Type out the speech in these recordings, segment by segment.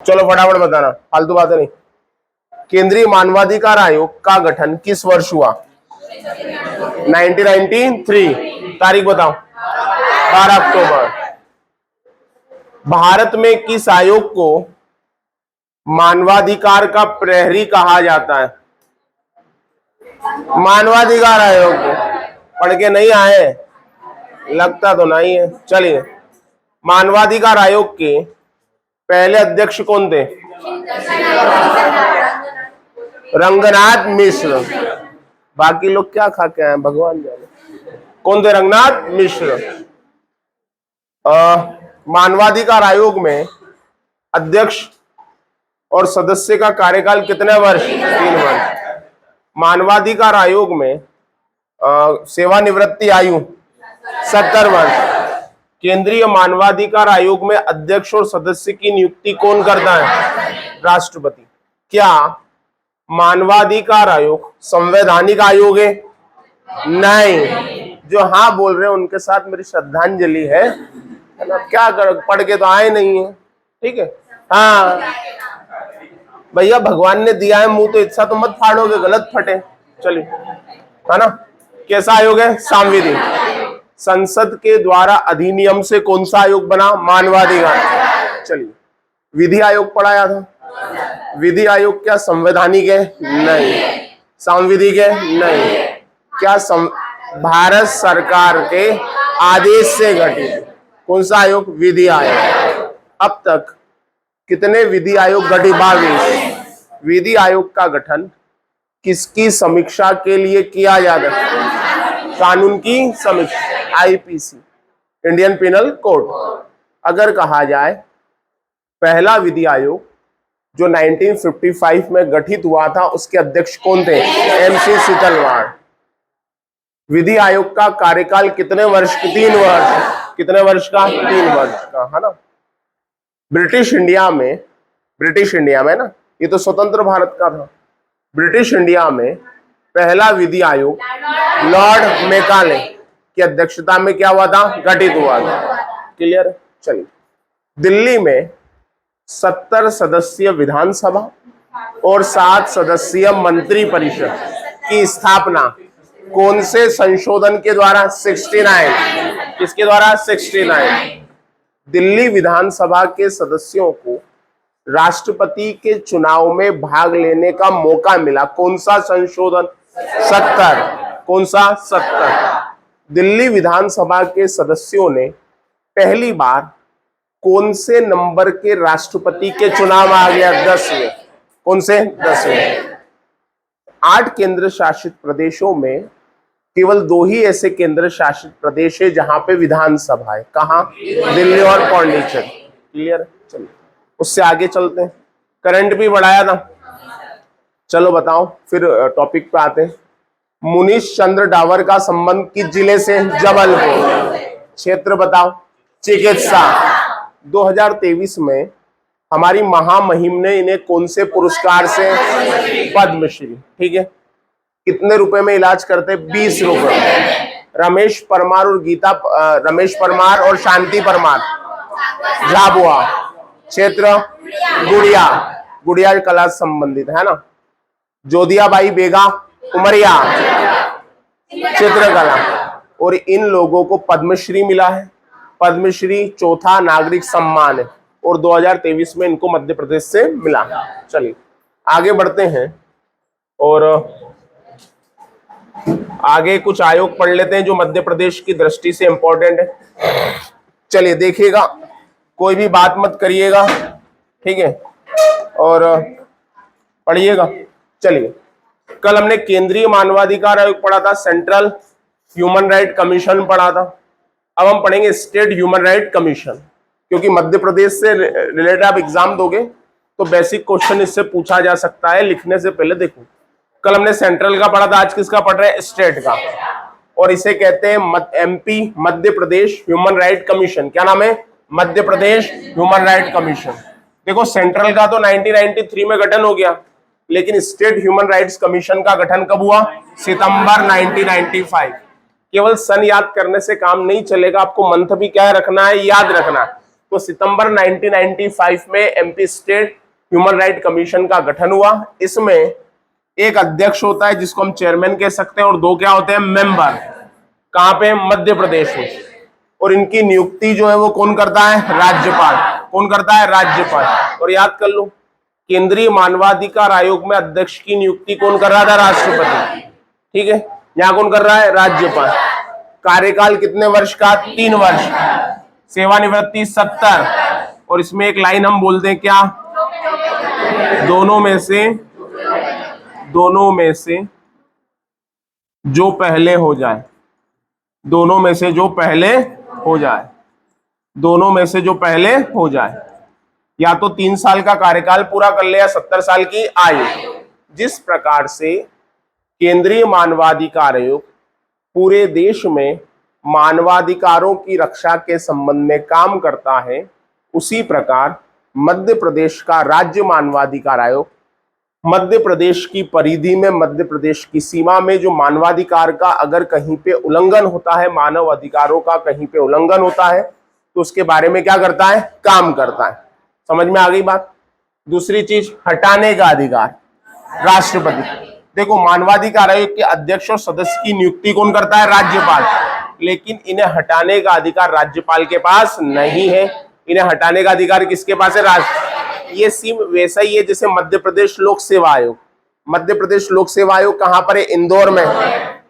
चलो फटाफट बताना, फालतू बातें नहीं। केंद्रीय मानवाधिकार आयोग का गठन किस वर्ष हुआ? 1993। तारीख बताओ। 12 अक्टूबर। भारत में किस आयोग को मानवाधिकार का प्रहरी कहा जाता है? मानवाधिकार आयोग को पढ़ के नहीं आए? लगता तो नहीं है। चलिए, मानवाधिकार आयोग के पहले अध्यक्ष कौन थे? रंगनाथ मिश्र। बाकी लोग क्या खा के आए भगवान जाने। कौन थे? रंगनाथ मिश्र। मानवाधिकार आयोग में अध्यक्ष और सदस्य का कार्यकाल कितने वर्ष? 3 वर्ष। मानवाधिकार आयोग में सेवानिवृत्ति आयु 70 वर्ष। केंद्रीय मानवाधिकार आयोग में अध्यक्ष और सदस्य की नियुक्ति कौन करता है? राष्ट्रपति। क्या मानवाधिकार आयोग संवैधानिक आयोग है? नहीं। जो हाँ बोल रहे हैं उनके साथ मेरी श्रद्धांजलि है। क्या कर, पढ़ के तो आए नहीं है। ठीक है। हाँ भैया, भगवान ने दिया है मुंह तो इच्छा तो मत फाड़ोगे, गलत फटे। चलिए, है ना। कैसा आयोग है? सांविधिक। संसद के द्वारा अधिनियम से कौन सा आयोग बना? मानवाधिकार। चलिए, विधि आयोग पढ़ाया था। विधि आयोग क्या संवैधानिक है? नहीं। सांविधिक है? नहीं। क्या भारत सरकार के आदेश से गठित कौन सा आयोग? विधि आयोग। अब तक कितने विधि आयोग गठित? 22। विधि आयोग का गठन किसकी समीक्षा के लिए किया जाता है? कानून की समीक्षा, आईपीसी, इंडियन पिनल कोड। अगर कहा जाए पहला विधि आयोग जो 1955 में गठित हुआ था उसके अध्यक्ष कौन थे? एमसी सीतलवाड़। विधि आयोग का कार्यकाल कितने वर्ष? 3 वर्ष। कितने वर्ष का? 3 वर्ष का, है ना। ब्रिटिश इंडिया में ना, ये तो स्वतंत्र भारत का था। ब्रिटिश इंडिया में पहला विधि आयोग लॉर्ड मैकाले की अध्यक्षता में क्या हुआ था? गठित हुआ था। क्लियर? चलिए, दिल्ली में 70 सदस्यीय विधानसभा और 7 सदस्यीय मंत्री परिषद की स्थापना कौन से संशोधन के द्वारा? 69। किसके द्वारा? 69। दिल्ली विधानसभा के सदस्यों को राष्ट्रपति के चुनाव में भाग लेने का मौका मिला। कौन सा संशोधन? 70। कौन सा? 70। दिल्ली विधानसभा के सदस्यों ने पहली बार कौन से नंबर के राष्ट्रपति के चुनाव आ गया? 10वें। कौन से? 10वें। 8 केंद्र शासित प्रदेशों में केवल 2 ही ऐसे केंद्र शासित प्रदेश है जहां पे विधानसभा है। कहां? दिल्ली और पांडिचेरी। क्लियर? चलिए, उससे आगे चलते हैं। करंट भी बढ़ाया था। चलो बताओ, फिर टॉपिक पे आते हैं। मुनीश चंद्र डावर का संबंध किस जिले से? जबलपुर। क्षेत्र बताओ। चिकित्सा। 2023 में हमारी महामहिम ने इन्हें कौन से पुरस्कार से? पद्मश्री। ठीक है। कितने रुपए में इलाज करते? 20 रुपए। रमेश परमार और शांति परमार झाबुआ। क्षेत्र गुड़िया कला संबंधित, है ना। जोधियाबाई बेगा उमरिया, चित्रकला। और इन लोगों को पद्मश्री मिला है। पद्मश्री चौथा नागरिक सम्मान है और 2023 में इनको मध्य प्रदेश से मिला। चलिए आगे बढ़ते हैं और आगे कुछ आयोग पढ़ लेते हैं जो मध्य प्रदेश की दृष्टि से इंपॉर्टेंट है। चलिए देखिएगा, कोई भी बात मत करिएगा, ठीक है, और पढ़िएगा। चलिए, कल हमने केंद्रीय मानवाधिकार आयोग पढ़ा था, सेंट्रल ह्यूमन राइट कमीशन पढ़ा था। अब हम पढ़ेंगे स्टेट ह्यूमन राइट कमीशन, क्योंकि मध्य प्रदेश से रिलेटेड आप एग्जाम दोगे तो बेसिक क्वेश्चन इससे पूछा जा सकता है लिखने से पहले। देखो, कल हमने सेंट्रल का पढ़ा था, आज किसका पढ़ रहे हैं? स्टेट का। और इसे कहते हैं MP Madhya Pradesh human right commission. क्या नाम है? Madhya Pradesh human right commission. देखो, सेंट्रल का तो 1993 में गठन हो गया, लेकिन स्टेट ह्यूमन राइट्स कमीशन का गठन कब हुआ? सितंबर 1995। केवल सन याद करने से काम नहीं चलेगा, आपको मंथ भी क्या रखना है? याद रखना है। तो सितंबर 1995 में MP state human right commission का गठन हुआ। इसमें एक अध्यक्ष होता है जिसको हम चेयरमैन कह सकते हैं और दो क्या होते हैं, मेंबर। कहां पे, मध्य प्रदेश में। और इनकी नियुक्ति जो है वो कौन करता है, राज्यपाल। कौन करता है, राज्यपाल। और याद कर लो, केंद्रीय मानवाधिकार आयोग में अध्यक्ष की नियुक्ति कौन कर रहा था, राष्ट्रपति। ठीक है, यहां कौन कर रहा है, राज्यपाल। कार्यकाल कितने वर्ष का, 3 वर्ष। सेवानिवृत्ति 70। और इसमें एक लाइन हम बोलते हैं क्या, दोनों में से जो पहले हो जाए। दोनों में से जो पहले हो जाए। दोनों में से जो पहले हो जाए। या तो 3 साल का कार्यकाल पूरा कर ले या 70 साल की आयु। जिस प्रकार से केंद्रीय मानवाधिकार आयोग पूरे देश में मानवाधिकारों की रक्षा के संबंध में काम करता है, उसी प्रकार मध्य प्रदेश का राज्य मानवाधिकार आयोग मध्य प्रदेश की परिधि में, मध्य प्रदेश की सीमा में जो मानवाधिकार का अगर कहीं पे उल्लंघन होता है, मानव अधिकारों का कहीं पे उल्लंघन होता है, तो उसके बारे में क्या करता है, काम करता है। समझ में आ गई बात। दूसरी चीज, हटाने का अधिकार राष्ट्रपति। देखो, मानवाधिकार आयोग के अध्यक्ष और सदस्य की नियुक्ति कौन करता है, राज्यपाल। लेकिन इन्हें हटाने का अधिकार राज्यपाल के पास नहीं है। इन्हें हटाने का अधिकार किसके पास है, ये सेम वैसा ही है जैसे मध्य प्रदेश लोक सेवा आयोग। मध्य प्रदेश लोक सेवा आयोग कहां पर है, इंदौर में।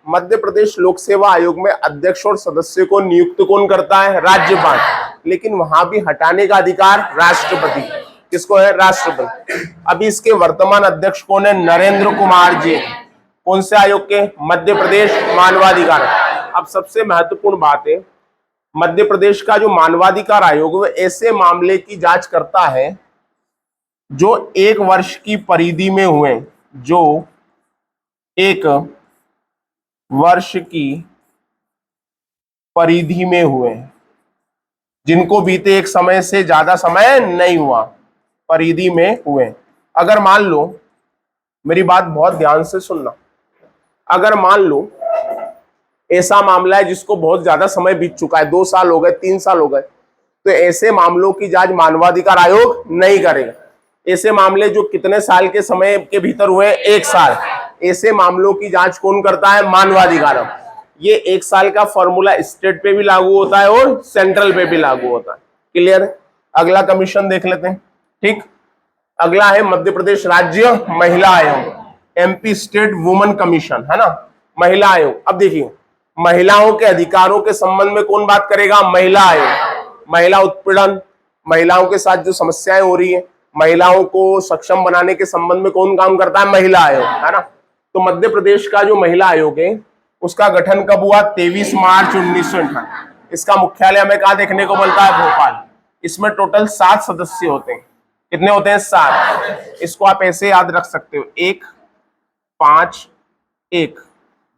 मध्य प्रदेश लोक सेवा आयोग में अध्यक्ष और सदस्य को नियुक्त कौन करता है, राज्यपाल। लेकिन वहां भी हटाने का अधिकार राष्ट्रपति। किसको है, राष्ट्रपति। अभी इसके वर्तमान अध्यक्ष कौन है, नरेंद्र कुमार जी। कौन से आयोग के, मध्य प्रदेश मानवाधिकार। अब सबसे महत्वपूर्ण बात है, मध्य प्रदेश का जो मानवाधिकार आयोग वो ऐसे मामले की जांच करता है जो 1 वर्ष की परिधि में हुए, जो 1 वर्ष की परिधि में हुए, जिनको बीते एक समय से ज्यादा समय नहीं हुआ, परिधि में हुए। अगर मान लो, मेरी बात बहुत ध्यान से सुनना, अगर मान लो ऐसा मामला है जिसको बहुत ज्यादा समय बीत चुका है, 2 साल हो गए, 3 साल हो गए, तो ऐसे मामलों की जांच मानवाधिकार आयोग नहीं करेगा। ऐसे मामले जो कितने साल के समय के भीतर हुए, 1 साल, ऐसे मामलों की जांच कौन करता है, मानवाधिकार आयोग। ये 1 साल का फॉर्मूला स्टेट पे भी लागू होता है और सेंट्रल पे भी लागू होता है। क्लियर। अगला कमीशन देख लेते हैं। ठीक, अगला है मध्य प्रदेश राज्य महिला आयोग, एमपी स्टेट वुमेन कमीशन, है ना, महिला आयोग। अब देखिए, महिलाओं के अधिकारों के संबंध में कौन बात करेगा, महिला आयोग। महिला उत्पीड़न, महिलाओं के साथ जो समस्याएं हो रही है, महिलाओं को सक्षम बनाने के संबंध में कौन काम करता है, महिला आयोग, है ना। तो मध्य प्रदेश का जो महिला आयोग है उसका गठन कब हुआ, 23 मार्च 1958। इसका मुख्यालय हमें कहां देखने को मिलता है, भोपाल। इसमें टोटल 7 सदस्य होते हैं। कितने होते हैं, 7। इसको आप ऐसे याद रख सकते हो, 1 5 1।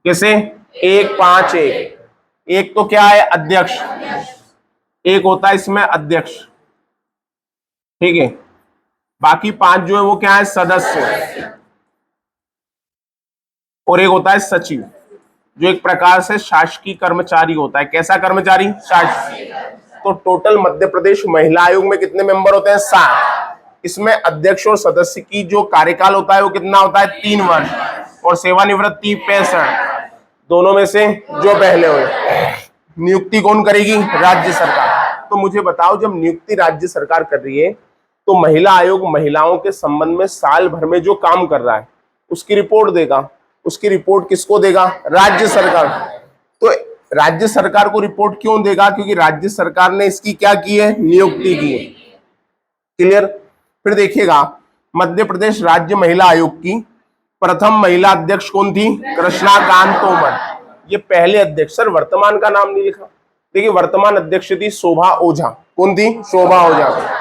कैसे, 1 5 1। एक तो क्या है, अध्यक्ष। एक होता है इसमें अध्यक्ष, ठीक है। बाकी 5 जो है वो क्या है, सदस्य। और एक होता है सचिव, जो एक प्रकार से शासकीय कर्मचारी होता है। कैसा कर्मचारी, शासकीय। तो टोटल मध्य प्रदेश महिला आयोग में कितने मेंबर होते हैं, 7। इसमें अध्यक्ष और सदस्य की जो कार्यकाल होता है वो कितना होता है, 3 वर्ष। और सेवानिवृत्ति 65। दोनों में से जो पहले हुए। नियुक्ति कौन करेगी, राज्य सरकार। तो मुझे बताओ, जब नियुक्ति राज्य सरकार कर रही है तो महिला आयोग महिलाओं के संबंध में साल भर में जो काम कर रहा है उसकी रिपोर्ट देगा। उसकी रिपोर्ट किसको देगा, राज्य सरकार। तो राज्य सरकार को रिपोर्ट क्यों देगा, क्योंकि राज्य सरकार ने इसकी क्या की है, नियुक्ति की है। क्लियर। फिर देखिएगा, मध्य प्रदेश राज्य महिला आयोग की प्रथम महिला अध्यक्ष कौन थी, कृष्णाकांत तोमर। ये पहले अध्यक्ष, सर वर्तमान का नाम नहीं लिखा। देखिए, वर्तमान अध्यक्ष थी शोभा ओझा। कौन थी, शोभा ओझा।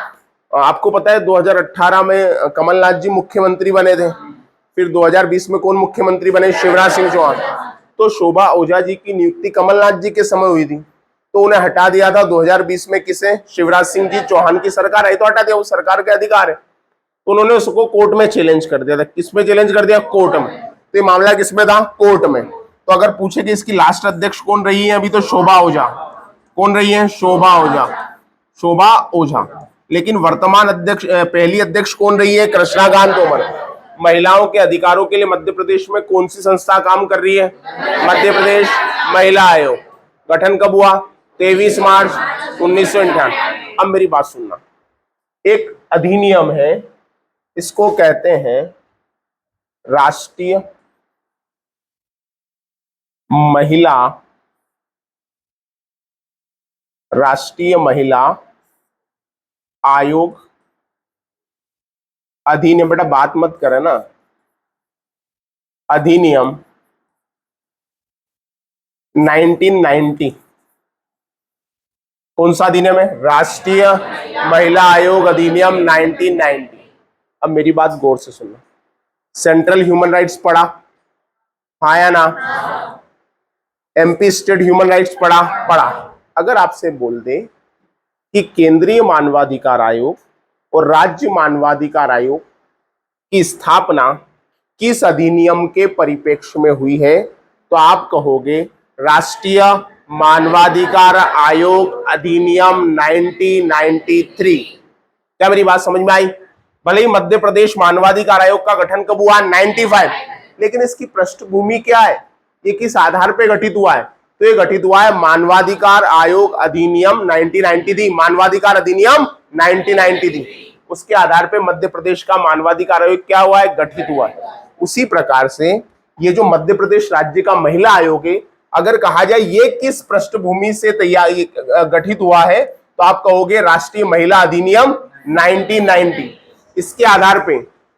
आपको पता है 2018 में कमलनाथ जी मुख्यमंत्री बने थे। फिर 2020 में कौन मुख्यमंत्री बने, शिवराज सिंह चौहान। तो शोभा ओझा जी की नियुक्ति कमलनाथ जी के समय हुई थी, तो उन्हें हटा दिया था 2020 में। किसे, शिवराज सिंह जी चौहान की सरकार आई तो हटा दिया, वो सरकार के अधिकार है। तो उन्होंने उसको कोर्ट में चैलेंज कर दिया था। किसमें चैलेंज कर दिया, कोर्ट में। तो ये मामला किसमें था, कोर्ट में। तो अगर पूछे कि इसकी लास्ट अध्यक्ष कौन रही है अभी, तो शोभा ओझा। कौन रही है, शोभा ओझा। शोभा ओझा। लेकिन वर्तमान अध्यक्ष, पहली अध्यक्ष कौन रही है? कृष्णाकांत तोमर। महिलाओं के अधिकारों के लिए मध्य प्रदेश में कौन सी संस्था काम कर रही है? मध्य प्रदेश महिला आयोग। गठन कब हुआ? 23 मार्च 1998। अब मेरी बात सुनना, एक अधिनियम है, इसको कहते हैं राष्ट्रीय महिला आयोग अधिनियम। बेटा बात मत करे ना। अधिनियम 1990। कौन सा अधिनियम है? राष्ट्रीय महिला आयोग अधिनियम 1990। अब मेरी बात गौर से सुनना। सेंट्रल ह्यूमन राइट्स पढ़ा? हाँ या ना? एमपी स्टेट ह्यूमन राइट्स पढ़ा? पढ़ा। अगर आपसे बोल दे कि केंद्रीय मानवाधिकार आयोग और राज्य मानवाधिकार आयोग की स्थापना किस अधिनियम के परिप्रेक्ष्य में हुई है, तो आप कहोगे राष्ट्रीय मानवाधिकार आयोग अधिनियम 1993। क्या मेरी बात समझ में आई? भले ही मध्य प्रदेश मानवाधिकार आयोग का गठन कब हुआ? 95। लेकिन इसकी पृष्ठभूमि क्या है? ये किस आधार पे गठित हुआ है? तो ये गठित हुआ है मानवाधिकार आयोग अधिनियम 1993। मानवाधिकार अधिनियम 1993, उसके आधार पे मध्य प्रदेश का मानवाधिकार आयोग क्या हुआ है? गठित हुआ है। उसी प्रकार से ये जो मध्य प्रदेश राज्य का महिला आयोग है, अगर कहा जाए ये किस पृष्ठभूमि से गठित हुआ है, तो आप कहोगे राष्ट्रीय महिला अधिनियम 1990। इसके आधार पे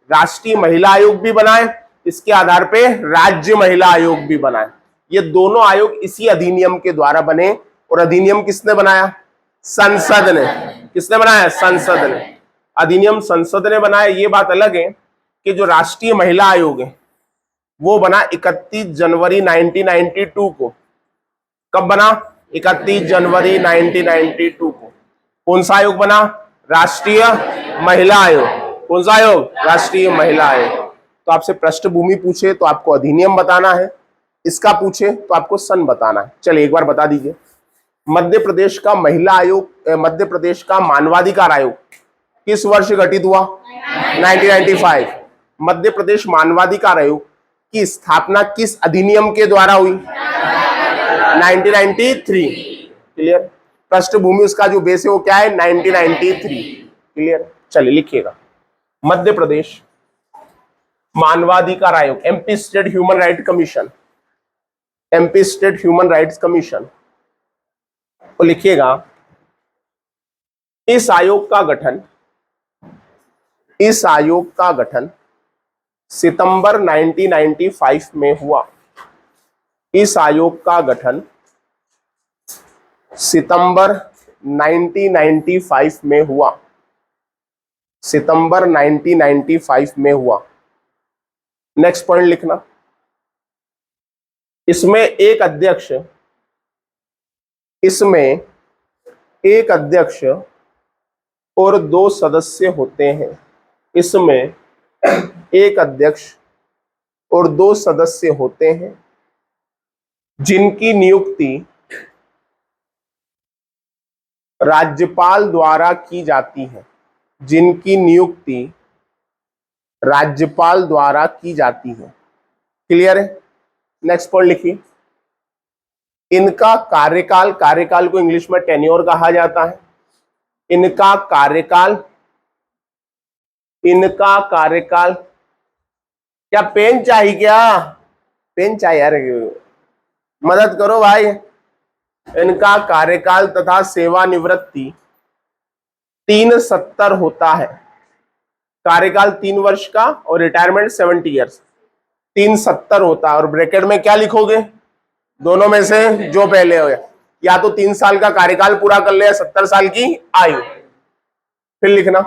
राष्ट्रीय महिला आयोग भी बनाए, इसके आधार पे राज्य महिला आयोग भी बनाए। ये दोनों आयोग इसी अधिनियम के द्वारा बने। और अधिनियम किसने बनाया? संसद ने। किसने बनाया? संसद ने। अधिनियम संसद ने बनाया। ये बात अलग है कि जो राष्ट्रीय महिला आयोग है वो बना 31 जनवरी 1992 को। कब बना? 31 जनवरी 1992 को। कौन सा आयोग बना? राष्ट्रीय महिला आयोग। कौन सा आयोग? राष्ट्रीय महिला आयोग। तो आपसे पृष्ठभूमि पूछे तो आपको अधिनियम बताना है, इसका पूछे तो आपको सन बताना है। चलिए एक बार बता दीजिए, मध्य प्रदेश का महिला आयोग, मध्य प्रदेश का मानवाधिकार आयोग किस वर्ष गठित हुआ? 1995। मध्य प्रदेश मानवाधिकार आयोग की स्थापना किस अधिनियम के द्वारा हुई? 1993। क्लियर? पृष्ठभूमि उसका जो बेस है वो क्या है? 1993। क्लियर? चलिए लिखिएगा, मध्य प्रदेश मानवाधिकार आयोग, MP state human right commission, MP state human rights commission, तो लिखिएगा इस आयोग का गठन सितंबर 1995 में हुआ। इस आयोग का गठन सितंबर 1995 में हुआ। सितंबर 1995 में हुआ। नेक्स्ट पॉइंट लिखना, इसमें एक अध्यक्ष और 2 सदस्य होते हैं। इसमें एक अध्यक्ष और 2 सदस्य होते हैं जिनकी नियुक्ति राज्यपाल द्वारा की जाती है। जिनकी नियुक्ति राज्यपाल द्वारा की जाती है। क्लियर है? नेक्स्ट पॉइंट लिखिए, इनका कार्यकाल को इंग्लिश में टेन्योर कहा जाता है। इनका कार्यकाल क्या पेन चाहिए? क्या पेन चाहिए यार? मदद करो भाई। इनका कार्यकाल तथा सेवानिवृत्ति 370 होता है। कार्यकाल 3 वर्ष का और रिटायरमेंट 70 ईयर्स। 370 होता है। और ब्रैकेट में क्या लिखोगे? दोनों में से जो पहले हो, या तो 3 साल का कार्यकाल पूरा कर ले या 70 साल की आयु। फिर लिखना,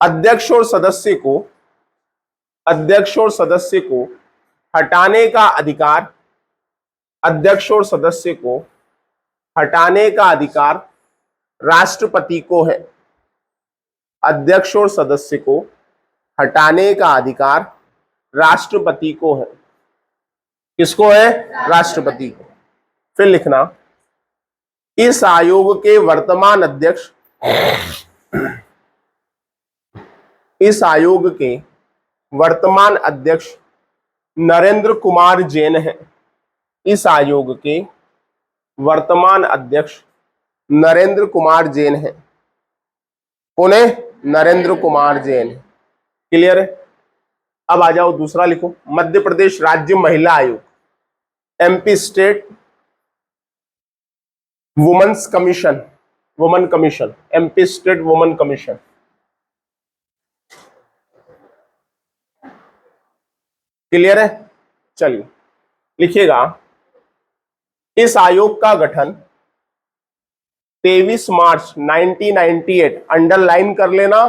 अध्यक्ष और सदस्य को हटाने का अधिकार, अध्यक्ष और सदस्य को हटाने का अधिकार राष्ट्रपति को है। अध्यक्ष और सदस्य को हटाने का अधिकार राष्ट्रपति को है। किसको है? राष्ट्रपति को। फिर लिखना, इस आयोग के वर्तमान अध्यक्ष, इस आयोग के वर्तमान अध्यक्ष नरेंद्र कुमार जैन है। इस आयोग के वर्तमान अध्यक्ष नरेंद्र कुमार जैन है। कौन है? नरेंद्र कुमार जैन। क्लियर है? अब आ जाओ दूसरा लिखो, मध्य प्रदेश राज्य महिला आयोग, MP state women's commission, women commission, MP state women commission. Clear है? चलिए लिखिएगा, इस आयोग का गठन 23 मार्च 1998, अंडरलाइन कर लेना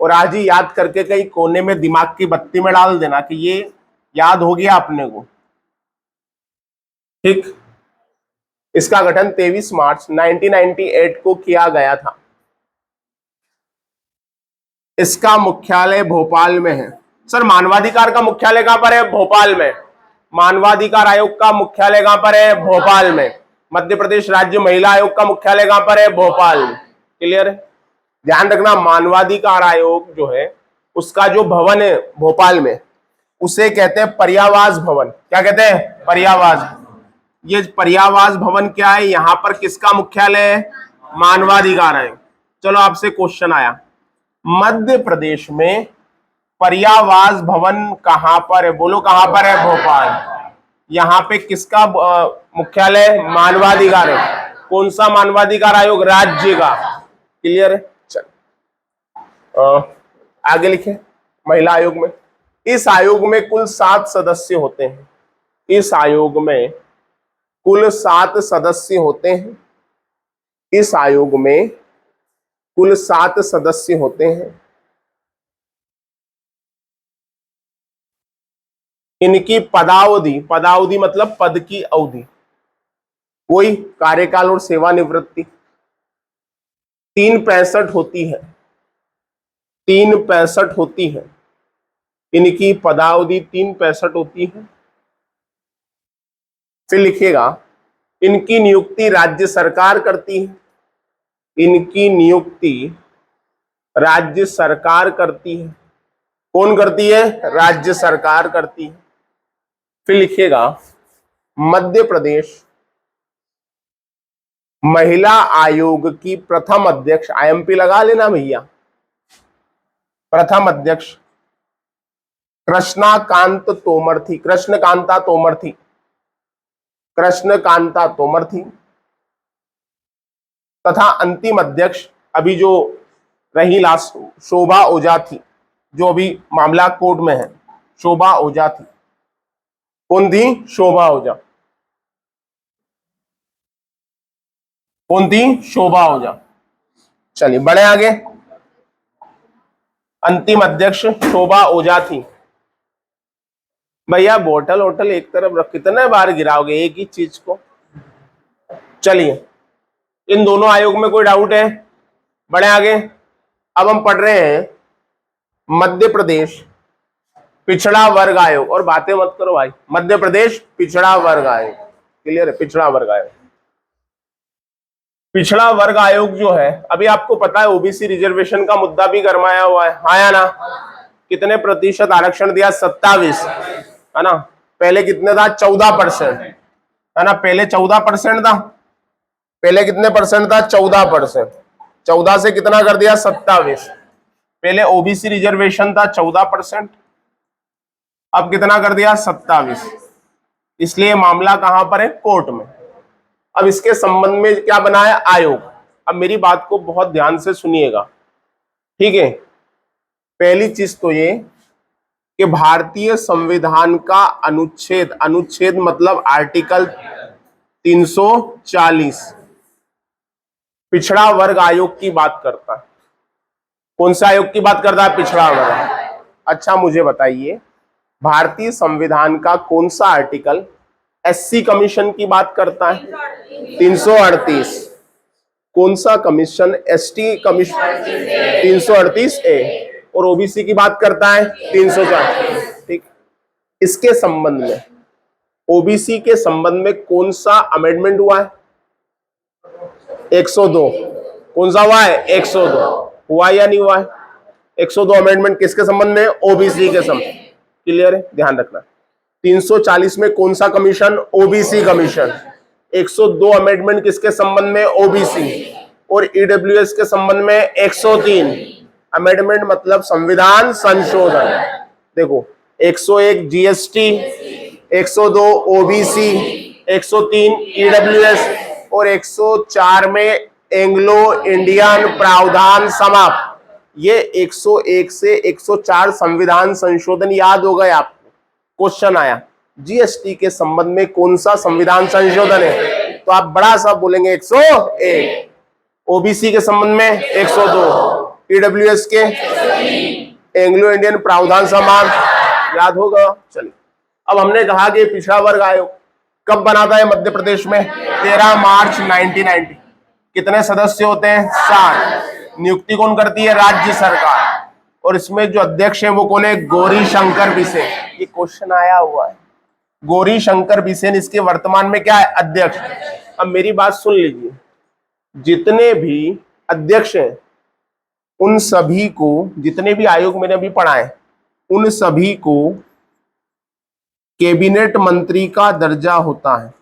और आज ही याद करके कहीं कोने में दिमाग की बत्ती में डाल देना कि ये याद हो गया अपने को। ठीक, इसका गठन 23 मार्च 1998 को किया गया था। इसका मुख्यालय भोपाल में है। सर मानवाधिकार का मुख्यालय कहां पर है? भोपाल में। मानवाधिकार आयोग का मुख्यालय कहां पर है? भोपाल में। मध्य प्रदेश राज्य महिला आयोग का मुख्यालय कहां पर है? भोपाल में। क्लियर है? ध्यान रखना, मानवाधिकार आयोग जो है उसका जो भवन है भोपाल में, उसे कहते हैं पर्यावास भवन। क्या कहते हैं? पर्यावास। ये पर्यावास भवन क्या है? यहां पर किसका मुख्यालय है? मानवाधिकार आयोग। चलो आपसे क्वेश्चन आया, मध्य प्रदेश में पर्यावास भवन कहां पर है? बोलो कहां पर है? भोपाल। यहां पे किसका मुख्यालय? मानवाधिकार है। कौन सा मानवाधिकार आयोग? राज्य का। क्लियर है? चल आगे लिखे, महिला आयोग में, इस आयोग में कुल 7 सदस्य होते हैं। इस आयोग में कुल 7 सदस्य होते हैं। इस आयोग में कुल 7 सदस्य होते हैं। इनकी पदावधि, पदावधि मतलब पद की अवधि, कोई कार्यकाल और सेवानिवृत्ति 365 होती है। 365 होती है। इनकी पदावधि 365 होती है। फिर लिखिएगा, इनकी नियुक्ति राज्य सरकार करती है। इनकी नियुक्ति राज्य सरकार करती है। कौन करती है? राज्य सरकार करती है। फिर लिखिएगा, मध्य प्रदेश महिला आयोग की प्रथम अध्यक्ष, आईएमपी लगा लेना भैया, प्रथम अध्यक्ष कृष्णकांत तोमर थी। कृष्णकांता तोमर थी। कृष्णकांता तोमर थी। तथा अंतिम अध्यक्ष अभी जो रही लास्ट, शोभा ओझा थी, जो अभी मामला कोर्ट में है। शोभा ओझा थी। कौन थी? शोभा ओझा। कौन थी? शोभा ओझा। चलिए बढ़े आगे, अंतिम अध्यक्ष शोभा ओझा थी। भैया बोतल वोटल एक तरफ रख, कितने बार गिराओगे एक ही चीज को? चलिए, इन दोनों आयोग में कोई डाउट है? बढ़े आगे, अब हम पढ़ रहे हैं मध्य प्रदेश पिछड़ा वर्ग आयोग। और बातें मत करो भाई, मध्य प्रदेश पिछड़ा वर्ग आयोग। क्लियर है? पिछड़ा वर्ग आयोग। पिछड़ा वर्ग आयोग जो है, अभी आपको पता है ओबीसी रिजर्वेशन का मुद्दा भी गरमाया हुआ है, हाँ या ना? कितने प्रतिशत आरक्षण दिया? 27, है ना? पहले कितने था? 14%, है ना? पहले 14% था। पहले कितने परसेंट था? 14%। 14 से कितना कर दिया? 27। पहले ओबीसी रिजर्वेशन था 14%, अब कितना कर दिया? 27। इसलिए मामला कहां पर है? कोर्ट में। अब इसके संबंध में क्या बनाया? आयोग। अब मेरी बात को बहुत ध्यान से सुनिएगा, ठीक है? पहली चीज तो ये कि भारतीय संविधान का अनुच्छेद, अनुच्छेद मतलब आर्टिकल 340 पिछड़ा वर्ग आयोग की बात करता है। कौन सा आयोग की बात करता है? पिछड़ा वर्ग। अच्छा मुझे बताइए, भारतीय संविधान का कौन सा आर्टिकल एससी कमीशन की बात करता है? 338। कौन सा कमीशन? एसटी कमीशन 338 ए। और ओबीसी की बात करता है 304। ठीक, इसके संबंध में, ओबीसी के संबंध में कौन सा अमेंडमेंट हुआ है? 102 कौन सा हुआ है? 102 हुआ या नहीं हुआ है? 102 अमेंडमेंट किसके संबंध में? ओबीसी के संबंध। क्लियर है? ध्यान रखना। 340 में कौन सा कमीशन? OBC commission. 102 अमेंडमेंट किसके संबंध में? ओबीसी। और ईडब्ल्यूएस के संबंध में 103 अमेंडमेंट मतलब संविधान संशोधन। देखो 101 जीएसटी, 102 ओबीसी, 103 ईडब्ल्यूएस और 104 में एंग्लो इंडियन प्रावधान समाप्त। ये 101 से 104 संविधान संशोधन याद हो गए आपको। क्वेश्चन आया जीएसटी के संबंध में कौन सा संविधान संशोधन है, तो आप बड़ा सा बोलेंगे 101। ओबीसी के संबंध में 102, ईडब्ल्यूएस के एंग्लो इंडियन प्रावधान समाप्त याद होगा। चलिए अब हमने कहा कि पिछड़ा वर्ग आयोग कब बनाता है मध्य प्रदेश में? 13 मार्च 1990। कितने सदस्य होते हैं? 7। नियुक्ति कौन करती है? राज्य सरकार। और इसमें जो अध्यक्ष है वो कौन है? गौरी शंकर बिसेन। ये क्वेश्चन आया हुआ है। गौरी शंकर बिसेन इसके वर्तमान में क्या है? अध्यक्ष। अब मेरी बात सुन लीजिए, जितने भी अध्यक्ष हैं उन सभी को, जितने भी आयोग मैंने अभी पढ़ाए, उन सभी को कैबिनेट मंत्री का दर्जा होता है।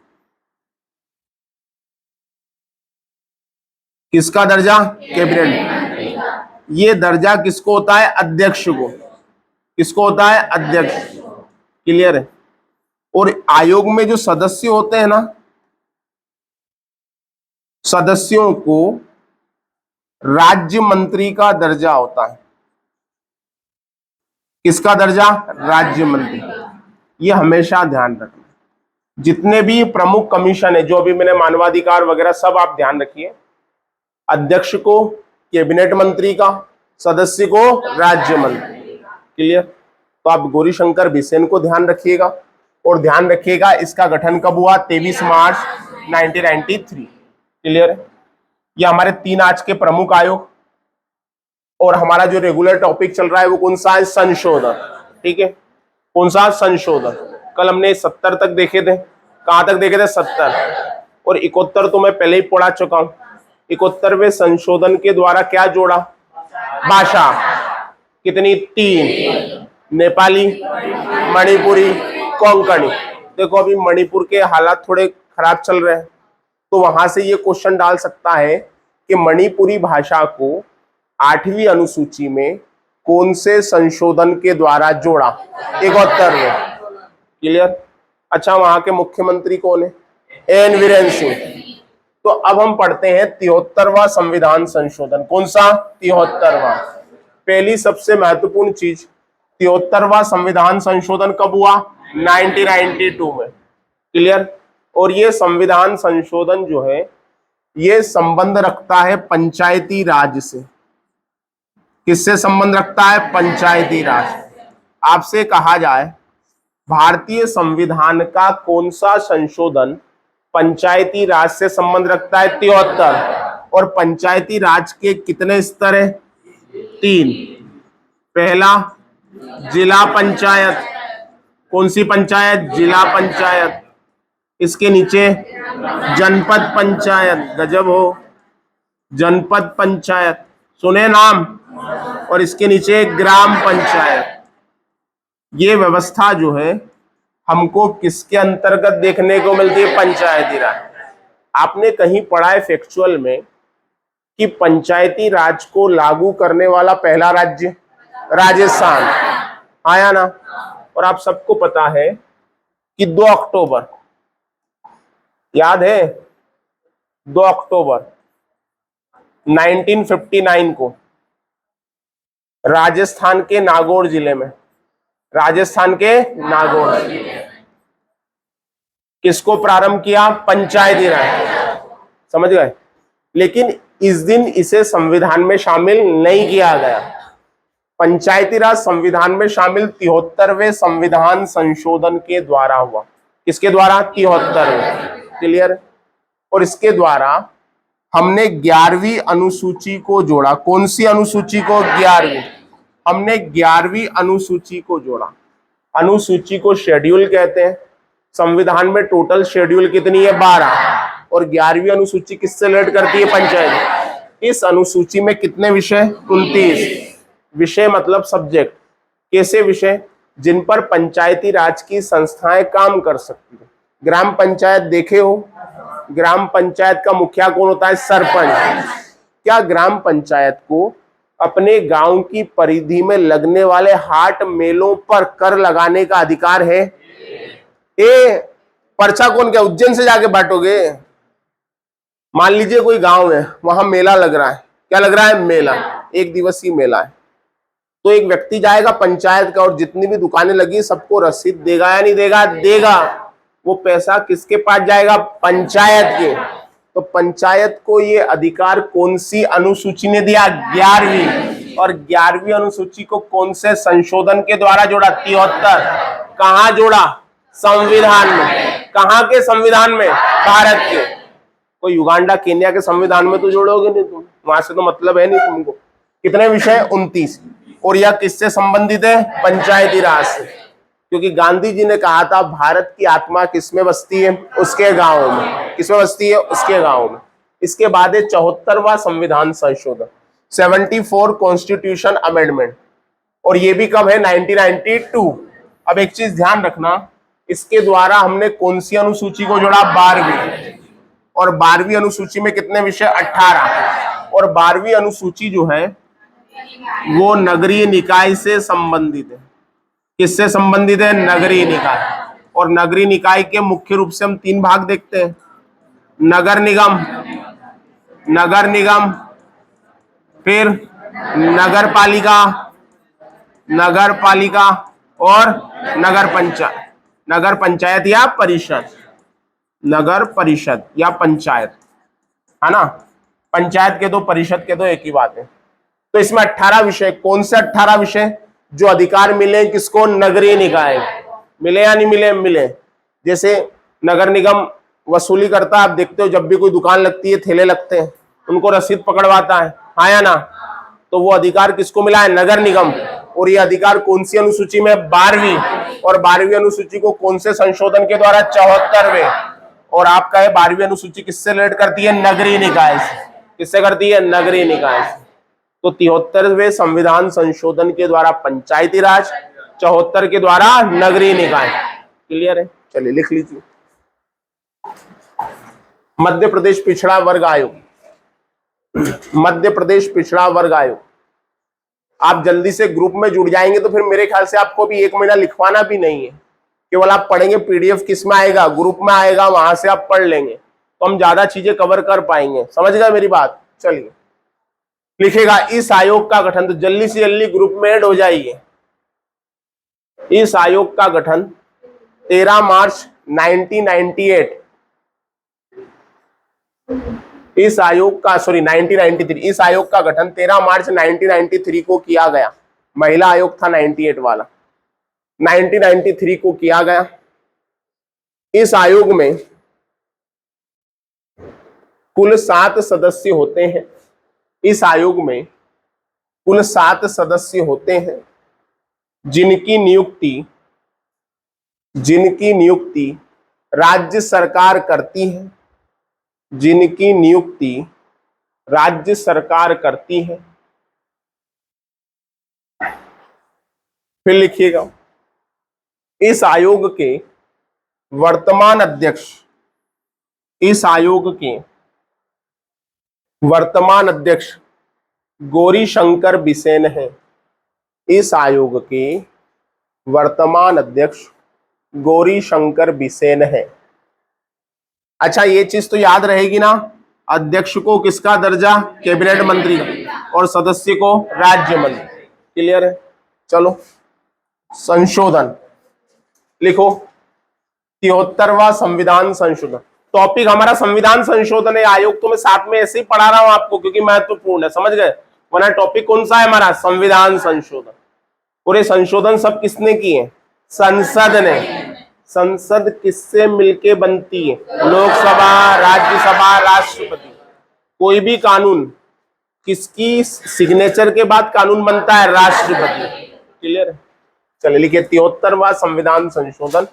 किसका दर्जा? कैबिनेट। ये दर्जा किसको होता है? अध्यक्ष को। किसको होता है? अध्यक्ष। क्लियर है? और आयोग में जो सदस्य होते हैं ना, सदस्यों को राज्य मंत्री का दर्जा होता है। किसका दर्जा? राज्य मंत्री। ये हमेशा ध्यान रखना। जितने भी प्रमुख कमीशन है, जो अभी मैंने मानवाधिकार वगैरह सब आप ध्यान रखिए, अध्यक्ष को कैबिनेट मंत्री का, सदस्य को राज्य मंत्री। क्लियर? तो आप गौरीशंकर बिसेन को ध्यान रखिएगा। और ध्यान रखिएगा इसका गठन कब हुआ? 23 मार्च 1993। क्लियर है? ये हमारे 3 आज के प्रमुख आयोग। और हमारा जो रेगुलर टॉपिक चल रहा है वो कौन सा है? संशोधन। ठीक है? कौन सा? संशोधन। कल हमने 70 तक देखे थे। कहां तक देखे थे? 70। और 71 तो मैं पहले ही पढ़ा चुका हूं। 71वें संशोधन के द्वारा क्या जोड़ा? भाषा। कितनी? 3। नेपाली, मणिपुरी, कोंकणी। देखो अभी मणिपुर के हालात थोड़े खराब चल रहे हैं, तो वहां से ये क्वेश्चन डाल सकता है कि मणिपुरी भाषा को 8वीं अनुसूची में कौन से संशोधन के द्वारा जोड़ा? 71 में। क्लियर? अच्छा, वहां के मुख्यमंत्री कौन है? एन वीरेन सिंह। तो अब हम पढ़ते हैं 73वां संविधान संशोधन। कौन सा? 73वां। पहली सबसे महत्वपूर्ण चीज, 73वां संविधान संशोधन कब हुआ? 1992 में। क्लियर? और ये संविधान संशोधन जो है ये संबंध रखता है पंचायती राज से। किससे संबंध रखता है? पंचायती राज। आपसे कहा जाए भारतीय संविधान का कौन सा संशोधन पंचायती राज से संबंध रखता है? 73। और पंचायती राज के कितने स्तर है? 3। पहला जिला पंचायत। कौन सी पंचायत? जिला पंचायत। इसके नीचे जनपद पंचायत। गजब हो, जनपद पंचायत, सुने नाम। और इसके नीचे ग्राम पंचायत। ये व्यवस्था जो है हमको किसके अंतर्गत देखने को मिलती है? पंचायती राज। आपने कहीं पढ़ा है फैक्चुअल में कि पंचायती राज को लागू करने वाला पहला राज्य राजस्थान आया ना? और आप सबको पता है कि 2 अक्टूबर, याद है, 2 अक्टूबर 1959 को राजस्थान के नागौर जिले में, राजस्थान के नागौर किसको प्रारंभ किया? पंचायती राज। समझ गए? लेकिन इस दिन इसे संविधान में शामिल नहीं किया गया। पंचायती राज संविधान में शामिल 73वें संविधान संशोधन के द्वारा हुआ। किसके द्वारा? 73वें। क्लियर? और इसके द्वारा हमने 11वीं अनुसूची को जोड़ा। कौन सी अनुसूची को? 11वीं। हमने 11वीं अनुसूची को जोड़ा। अनुसूची को शेड्यूल कहते हैं। संविधान में टोटल शेड्यूल कितनी है? 12। और 11वीं अनुसूची किससे रिलेट करती है? पंचायत। इस अनुसूची में कितने विषय? 29 विषय, मतलब सब्जेक्ट। कैसे विषय? जिन पर पंचायती राज की संस्थाएं काम कर सकती है। ग्राम पंचायत देखे हो? ग्राम पंचायत का मुखिया कौन होता है? सरपंच। क्या ग्राम पंचायत को अपने गांव की परिधि में लगने वाले हाट मेलों पर कर लगाने का अधिकार है? ए पर्चा कौन, क्या उज्जैन से जाके बांटोगे? मान लीजिए कोई गांव है, वहां मेला लग रहा है। क्या लग रहा है? मेला, एक दिवसीय मेला है। तो एक व्यक्ति जाएगा पंचायत का और जितनी भी दुकानें लगी सबको रसीद देगा या नहीं देगा? देगा। वो पैसा किसके पास जाएगा? पंचायत के। तो पंचायत को ये अधिकार कौन सी अनुसूची ने दिया? 11वीं। और 11वीं अनुसूची को कौन से संशोधन के द्वारा जोड़ा? 73। कहां जोड़ा? संविधान में। कहां के संविधान में? भारत के। कोई युगांडा केन्या के संविधान में तो जोड़ोगे नहीं तुम, वहां से तो मतलब है नहीं तुमको। कितने विषय? 29। और यह किससे संबंधित है? पंचायती राज से। क्योंकि गांधी जी ने कहा था भारत की आत्मा किसमें बसती है? उसके गांव में। किसमें बसती है? उसके गांव में। इसके बाद है 74वां संविधान संशोधन, 74 कॉन्स्टिट्यूशन अमेंडमेंट। और ये भी कब है? 1992। अब एक चीज ध्यान रखना, इसके द्वारा हमने कौन सी अनुसूची को जोड़ा? 12वीं। और 12वीं अनुसूची में कितने विषय? 18। और 12वीं अनुसूची जो है वो नगरीय निकाय से संबंधित है। किससे संबंधित है? नगरीय निकाय। और नगरीय निकाय के मुख्य रूप से हम 3 भाग देखते हैं: नगर निगम, नगर निगम, फिर नगर पालिका, नगर पालिका और नगर पंचायत। नगर पंचायत या परिषद, नगर परिषद या पंचायत, है ना। पंचायत के दो, परिषद के दो, एक ही बात है। तो इसमें 18 विषय। कौन से 18 विषय? जो अधिकार मिले किसको? नगरीय निकाय। मिले या नहीं मिले? मिले। जैसे नगर निगम वसूली करता है, आप देखते हो जब भी कोई दुकान लगती है, ठेले लगते हैं, उनको रसीद पकड़वाता है, हाँ या ना। तो वो अधिकार किसको मिला है? नगर निगम। और ये अधिकार कौन सी अनुसूची में? 12वीं। और 12वीं अनुसूची को कौन से संशोधन के द्वारा? 74वें। और आपका है 12वीं अनुसूची किससे रिलेट करती है? नगरीय निकाय से। किससे करती है? नगरीय निकाय से। तो 73वें संविधान संशोधन के द्वारा पंचायती राज, 74 के द्वारा नगरीय निकाय। क्लियर है? चलिए लिख लीजिए। मध्य प्रदेश पिछड़ा वर्ग आयोग, मध्य प्रदेश पिछड़ा वर्ग आयोग। आप जल्दी से ग्रुप में जुड़ जाएंगे तो फिर मेरे ख्याल से आपको भी 1 महीना लिखवाना भी नहीं है, केवल आप पढ़ेंगे। पीडीएफ किस में आएगा? ग्रुप में आएगा, वहां से आप पढ़ लेंगे तो हम ज्यादा चीजें कवर कर पाएंगे। समझ गए मेरी बात? चलिए लिखेगा इस आयोग का गठन, तो जल्दी से जल्दी ग्रुप में ऐड हो जाइए। इस आयोग का गठन 13 मार्च 1998, इस आयोग का 1993, इस आयोग का गठन 13 मार्च 1993 को किया गया। महिला आयोग था 98 वाला, 1993 को किया गया। इस आयोग में कुल 7 सदस्य होते हैं। इस आयोग में कुल 7 सदस्य होते हैं जिनकी नियुक्ति राज्य सरकार करती है, जिनकी नियुक्ति राज्य सरकार करती है। फिर लिखिएगा इस आयोग के वर्तमान अध्यक्ष, इस आयोग के वर्तमान अध्यक्ष गौरी शंकर बिसेन है। इस आयोग के वर्तमान अध्यक्ष गौरी शंकर बिसेन है। अच्छा, ये चीज तो याद रहेगी ना, अध्यक्ष को किसका दर्जा? कैबिनेट मंत्री का, और सदस्य को राज्य मंत्री। क्लियर है? चलो संशोधन लिखो, 73वां संविधान संशोधन। टॉपिक हमारा संविधान संशोधन है। आयोग तो मैं साथ में ऐसे ही पढ़ा रहा हूं आपको क्योंकि महत्वपूर्ण है, समझ गए? वरना टॉपिक कौन सा है हमारा? संविधान संशोधन। पूरे संशोधन सब किसने किए? संसद ने। संसद किससे मिलके बनती है? लोकसभा, राज्यसभा, राष्ट्रपति। कोई भी कानून किसकी सिग्नेचर के बाद कानून बनता है? राष्ट्रपति। क्लियर है? चलिए लिखिए 73वां संविधान संशोधन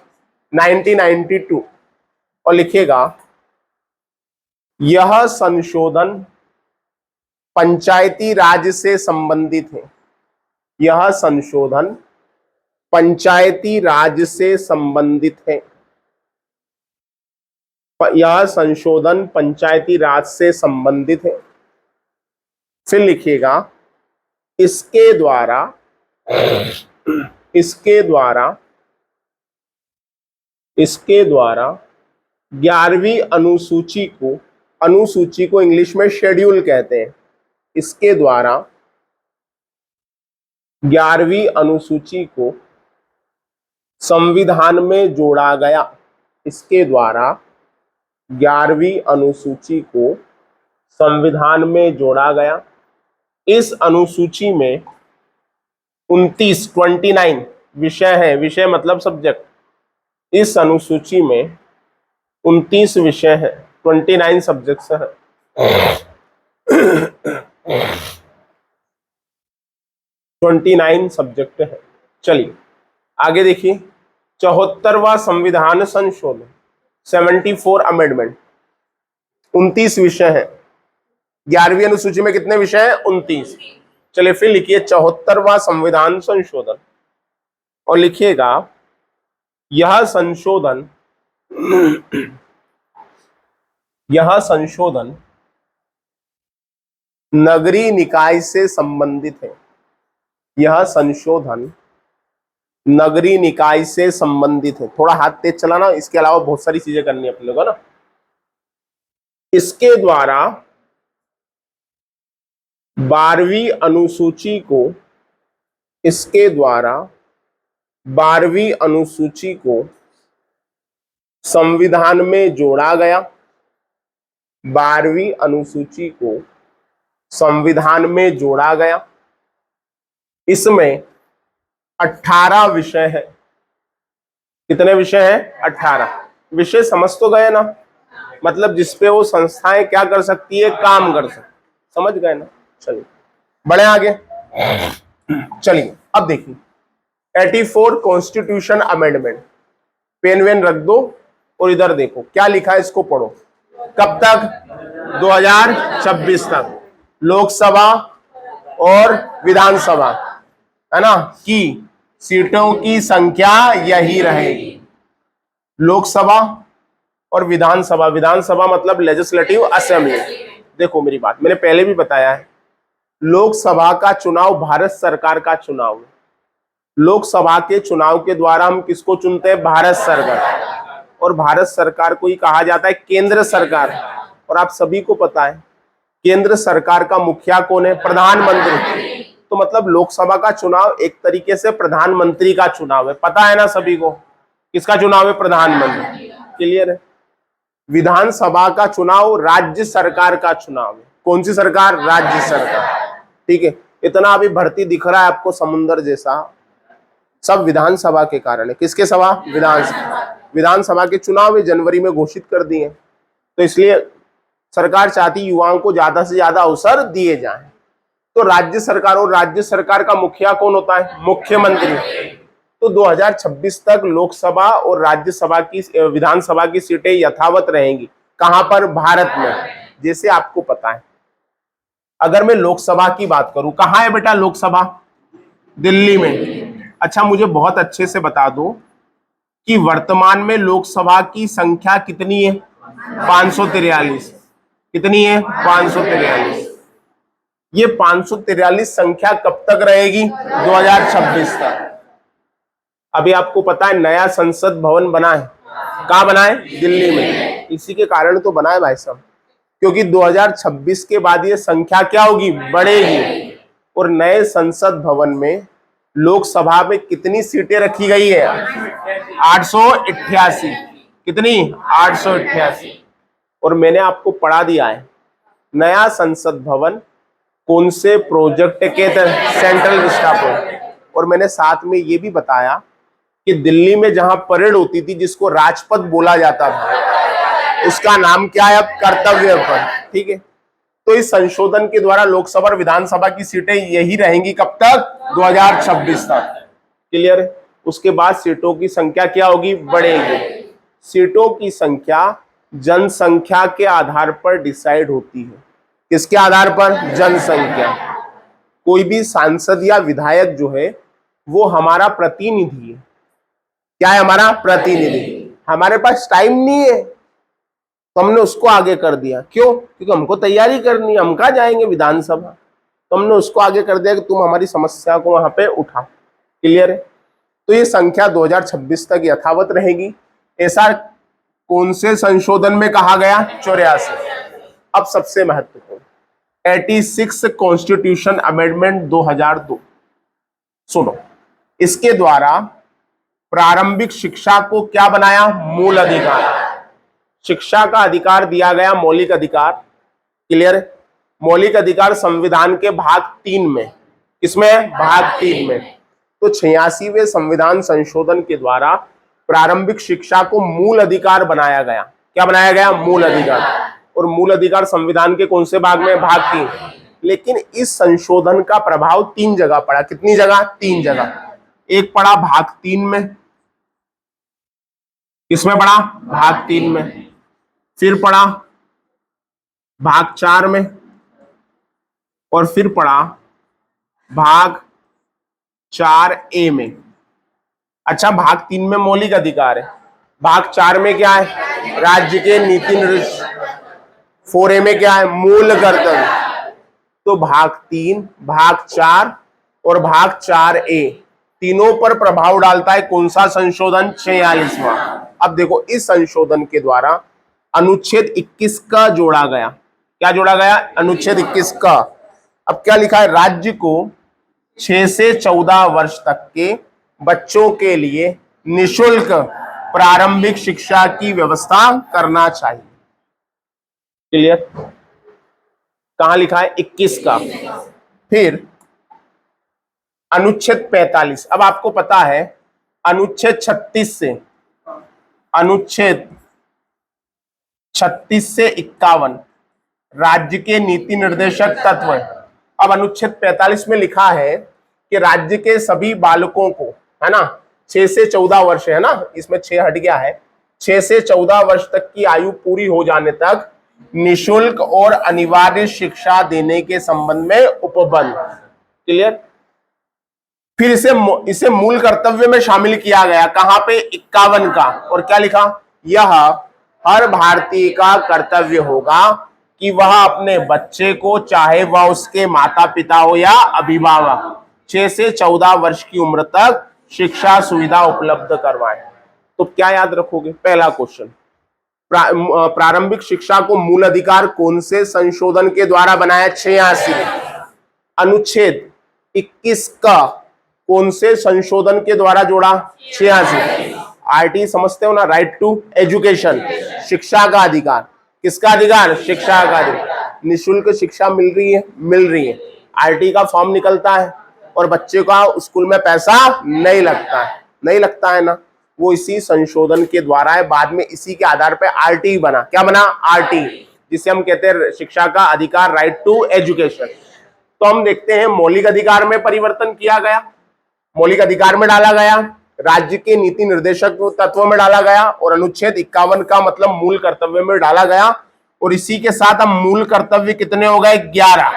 1992 और लिखिएगा यह संशोधन पंचायती राज से संबंधित है। यह संशोधन पंचायती राज से संबंधित है। यह संशोधन पंचायती राज से संबंधित है। फिर लिखिएगा इसके द्वारा 11वीं अनुसूची को इंग्लिश में शेड्यूल कहते हैं। इसके द्वारा 11वीं अनुसूची को संविधान में जोड़ा गया। इसके द्वारा 11वीं अनुसूची को संविधान में जोड़ा गया। इस अनुसूची में 29 विषय हैं। विषय मतलब सब्जेक्ट। इस अनुसूची में 29 विषय हैं, 29 सब्जेक्ट्स हैं। 29 सब्जेक्ट है। चलिए आगे देखिए 74वां संविधान संशोधन 74 अमेंडमेंट 29 विषय है। 11वीं अनुसूची में कितने विषय हैं? 29। चलिए फिर लिखिए 74वां संविधान संशोधन और लिखिएगा यह संशोधन नगरीय निकाय से संबंधित है। यह संशोधन नगरीय निकाय से संबंधित है। थोड़ा हाथ तेज चलाना, इसके अलावा बहुत सारी चीजें करनी है अपने लोगों को ना। इसके द्वारा 12वीं अनुसूची को संविधान में जोड़ा गया। 12वीं अनुसूची को संविधान में जोड़ा गया। इसमें 18 विषय है। कितने विषय हैं? 18 विषय। समझ तो गए ना? मतलब जिसपे वो संस्थाएं क्या कर सकती है? काम कर सकती। समझ गए ना? चलिए बढ़े आगे। चलिए अब देखिए 84 कॉन्स्टिट्यूशन अमेंडमेंट। पेन वेन रख दो और इधर देखो क्या लिखा है, इसको पढ़ो। कब तक? 2026 तक लोकसभा और विधानसभा है ना की सीटों की संख्या यही रहेगी। लोकसभा और विधानसभा। विधानसभा मतलब लेजिस्लेटिव असेंबली। देखो मेरी बात, मैंने पहले भी बताया है, लोकसभा का चुनाव भारत सरकार का चुनाव है। लोकसभा के चुनाव के द्वारा हम किसको चुनते हैं? भारत सरकार। और भारत सरकार को ही कहा जाता है केंद्र सरकार। और आप सभी को पता है केंद्र सरकार का मुखिया कौन है? प्रधानमंत्री। तो मतलब लोकसभा का चुनाव एक तरीके से प्रधानमंत्री का चुनाव है। पता है ना सभी को? किसका चुनाव है? प्रधानमंत्री। क्लियर है? विधानसभा का चुनाव राज्य सरकार का चुनाव है। कौन सी सरकार? राज्य सरकार। ठीक है, इतना अभी भर्ती दिख रहा है आपको समुंदर जैसा, सब विधानसभा के कारण है। किसके सभा? विधानसभा। विधानसभा के चुनाव में जनवरी में घोषित कर दिए, तो इसलिए सरकार चाहती युवाओं को ज्यादा से ज्यादा अवसर दिए जाएं। तो राज्य सरकार, और राज्य सरकार का मुखिया कौन होता है? मुख्यमंत्री। तो 2026 तक लोकसभा और राज्यसभा की विधानसभा की सीटें यथावत रहेंगी। कहां पर? भारत में। जैसे आपको पता है, अगर मैं लोकसभा की बात करूं, कहां है बेटा लोकसभा? दिल्ली में। अच्छा मुझे बहुत अच्छे से बता दो कि वर्तमान में लोकसभा की संख्या कितनी है? 543। कितनी है? 543। ये 543 संख्या कब तक रहेगी? 2026 तक। अभी आपको पता है नया संसद भवन बना है। कहाँ बना है? दिल्ली में। इसी के कारण तो बना है भाई साहब, क्योंकि 2026 के बाद ये संख्या क्या होगी? बढ़ेगी। और नए संसद भवन में लोकसभा में कितनी सीटें रखी गई है? 888। कितनी? 888। और मैंने आपको पढ़ा दिया है नया संसद भवन कौन से प्रोजेक्ट के तहत? Central Vista project. और मैंने साथ में ये भी बताया कि दिल्ली में जहां परेड होती थी, जिसको राजपथ बोला जाता था, उसका नाम क्या है? अब कर्तव्य पथ। ठीक है, तो इस संशोधन के द्वारा लोकसभा और विधानसभा की सीटें यही रहेंगी। कब तक? 2026 तक। क्लियर है? उसके बाद सीटों की संख्या क्या होगी? बढ़ेगी। सीटों की संख्या जनसंख्या के आधार पर डिसाइड होती है। किसके आधार पर? जनसंख्या। कोई भी सांसद या विधायक जो है वो हमारा प्रतिनिधि है। क्या है? हमारा प्रतिनिधि। हमारे पास टाइम नहीं है तो हमने उसको आगे कर दिया। क्यों? क्योंकि हमको तैयारी करनी है, हम कहाँ जाएंगे विधानसभा, तो हमने उसको आगे कर दिया कि तुम हमारी समस्या को वहां पे उठाओ। क्लियर है? तो ये संख्या 2026 तक यथावत रहेगी। ऐसा कौन से संशोधन में कहा गया? 84। अब सबसे महत्वपूर्ण 86 कॉन्स्टिट्यूशन अमेंडमेंट 2002। सुनो, इसके द्वारा प्रारंभिक शिक्षा को क्या बनाया? मूल अधिकार। शिक्षा का अधिकार दिया गया मौलिक अधिकार। क्लियर है? मौलिक अधिकार संविधान के भाग 3 में। किसमें? भाग 3 में। तो 86वें संविधान संशोधन के द्वारा प्रारंभिक शिक्षा को मूल अधिकार बनाया गया। क्या बनाया गया? मूल अधिकार। और मूल अधिकार संविधान के कौन से भाग में? भाग 3। लेकिन इस संशोधन का प्रभाव 3 जगह पड़ा। कितनी जगह? 3 जगह। एक पड़ा भाग 3 में। किसमें पड़ा? भाग 3 में। फिर पड़ा भाग 4 में, और फिर पड़ा भाग 4A में। अच्छा, भाग 3 में मौलिक अधिकार है, भाग 4 में क्या है? राज्य के नीति निर्देश। 4A में क्या है? मूल कर्तव्य। तो भाग 3, भाग 4 और भाग 4A तीनों पर प्रभाव डालता है कौन सा संशोधन? 46वां। अब देखो, इस संशोधन के द्वारा अनुच्छेद 21 का जोड़ा गया। क्या जोड़ा गया? अनुच्छेद 21 का। अब क्या लिखा है? राज्य को 6 से 14 वर्ष तक के बच्चों के लिए निशुल्क प्रारंभिक शिक्षा की व्यवस्था करना चाहिए। क्लियर? कहां लिखा है? 21 का। फिर अनुच्छेद 45। अब आपको पता है अनुच्छेद 36 से, अनुच्छेद 36 से 51 राज्य के नीति निर्देशक तत्व है। अब अनुच्छेद 45 में लिखा है कि राज्य के सभी बालकों को, है ना, 6 से 14 वर्ष है ना, इसमें 6 हट गया है, 6 से 14 वर्ष तक की आयु पूरी हो जाने तक निशुल्क और अनिवार्य शिक्षा देने के संबंध में उपबंध। क्लियर? फिर इसे मूल कर्तव्य में शामिल किया गया। कहां पे? 51 का। और क्या लिखा? यह हर भारतीय का कर्तव्य होगा कि वह अपने बच्चे को, चाहे वह उसके माता पिता हो या अभिभावक, 6 से 14 वर्ष की उम्र तक शिक्षा सुविधा उपलब्ध करवाए। तो क्या याद रखोगे? पहला क्वेश्चन, प्रारंभिक शिक्षा को मूल अधिकार कौन से संशोधन के द्वारा बनाया? 86। अनुच्छेद 21 का कौन से संशोधन के द्वारा जोड़ा? 86। आरटी समझते हो ना? राइट टू एजुकेशन, शिक्षा का अधिकार। किसका अधिकार? शिक्षा का अधिकार। निशुल्क शिक्षा मिल रही है? मिल रही है। आरटी का फॉर्म निकलता है और बच्चे का स्कूल में पैसा नहीं लगता है। नहीं लगता है ना? वो इसी संशोधन के द्वारा है। बाद में इसी के आधार पर आरटी बना। क्या बना? आरटी, जिसे हम कहते हैं शिक्षा का अधिकार, राइट टू एजुकेशन। तो हम देखते हैं मौलिक अधिकार में परिवर्तन किया गया, मौलिक अधिकार में डाला गया, राज्य के नीति निर्देशक तत्व में डाला गया, और अनुच्छेद 51 का मतलब मूल कर्तव्य में डाला गया। और इसी के साथ हम मूल कर्तव्य कितने हो गए? 11।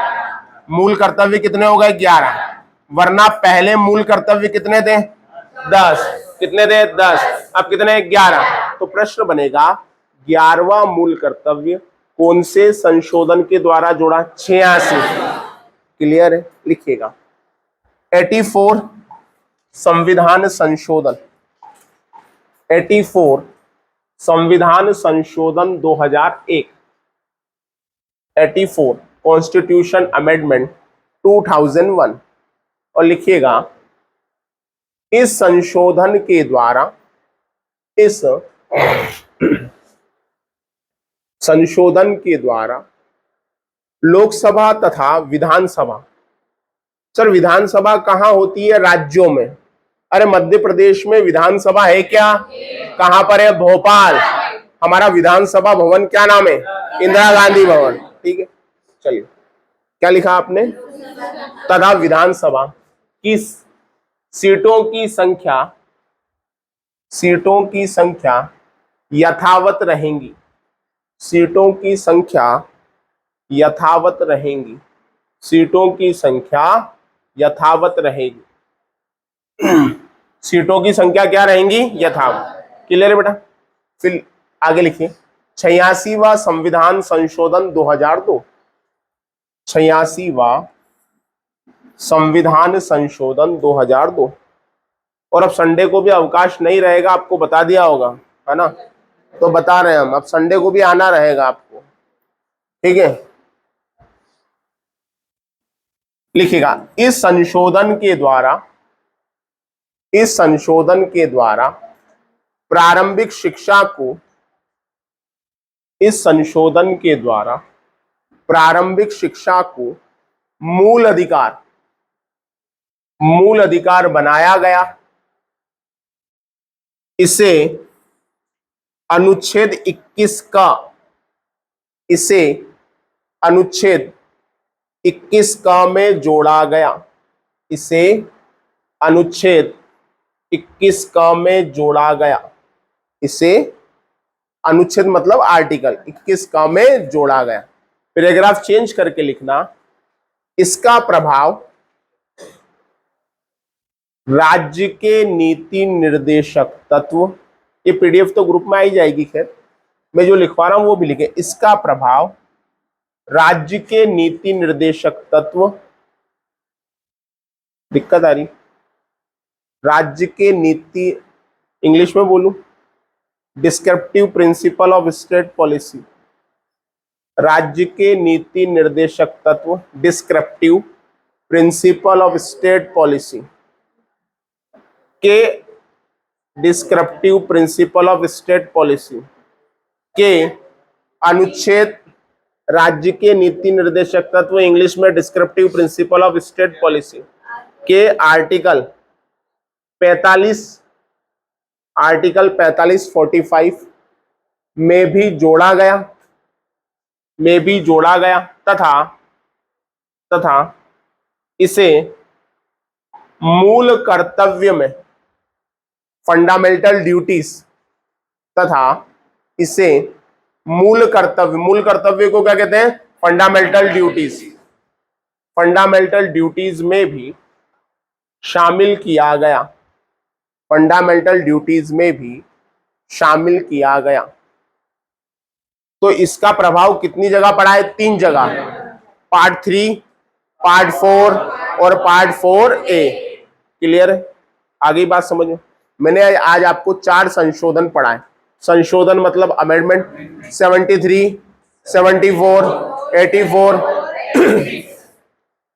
मूल कर्तव्य कितने हो गए? 11। वरना पहले मूल कर्तव्य कितने थे? 10। कितने थे? 10। अब कितने? 11। तो प्रश्न बनेगा 11वां मूल कर्तव्य कौन से संशोधन के द्वारा जोड़ा? 86। क्लियर है? लिखिएगा 84 संविधान संशोधन, 84 संविधान संशोधन 2001, 84 कॉन्स्टिट्यूशन अमेंडमेंट 2001। और लिखिएगा इस संशोधन के द्वारा, इस संशोधन के द्वारा लोकसभा तथा विधानसभा, सर विधानसभा कहां होती है? राज्यों में। अरे मध्य प्रदेश में विधानसभा है क्या? कहां पर है? भोपाल। हमारा विधानसभा भवन क्या नाम है? इंदिरा गांधी भवन। ठीक है, चलिए क्या लिखा आपने? तथा विधानसभा की सीटों की संख्या यथावत रहेंगी। सीटों की संख्या यथावत रहेंगी, सीटों की संख्या यथावत रहेगी। सीटों की संख्या क्या रहेंगी? यथावत। क्लियर है बेटा? फिर आगे लिखिए, 86वां संविधान संशोधन 2002, 86वां संविधान संशोधन 2002। और अब संडे को भी अवकाश नहीं रहेगा, आपको बता दिया होगा, है ना? तो बता रहे हैं हम, अब संडे को भी आना रहेगा आपको, ठीक है? लिखिएगा, इस संशोधन के द्वारा, इस संशोधन के द्वारा प्रारंभिक शिक्षा को, इस संशोधन के द्वारा प्रारंभिक शिक्षा को मूल अधिकार, मूल अधिकार बनाया गया। इसे अनुच्छेद 21 का, इसे अनुच्छेद 21 का में जोड़ा गया, इसे अनुच्छेद 21 का में जोड़ा गया, इसे अनुच्छेद मतलब आर्टिकल 21 का में जोड़ा गया। पैराग्राफ चेंज करके लिखना, इसका प्रभाव राज्य के नीति निर्देशक तत्व, ये पीडीएफ तो ग्रुप में आई जाएगी, खैर मैं जो लिखवा रहा हूं वो भी लिखे, इसका प्रभाव राज्य के नीति निर्देशक तत्व, दिक्कत आ रही, राज्य के नीति, इंग्लिश में बोलूं, descriptive principle of state policy, राज्य के नीति निर्देशक तत्व, descriptive principle of state policy के, descriptive principle of state policy के अनुच्छेद, राज्य के नीति निर्देशक तत्व इंग्लिश में descriptive principle of state policy के आर्टिकल 45, आर्टिकल 45 में भी जोड़ा गया, में भी जोड़ा गया, तथा इसे मूल कर्तव्य में, फंडामेंटल ड्यूटीज, तथा इसे मूल कर्तव्य, मूल कर्तव्य को क्या कहते हैं? फंडामेंटल ड्यूटीज, फंडामेंटल ड्यूटीज में भी शामिल किया गया, फंडामेंटल ड्यूटीज में भी शामिल किया गया। तो इसका प्रभाव कितनी जगह पड़ा है? 3 जगह, पार्ट 3, पार्ट 4 और पार्ट 4A। क्लियर है? आगे बात समझ में। मैंने आज आपको 4 संशोधन पढ़ाए। संशोधन मतलब अमेंडमेंट, 73, 74, 84।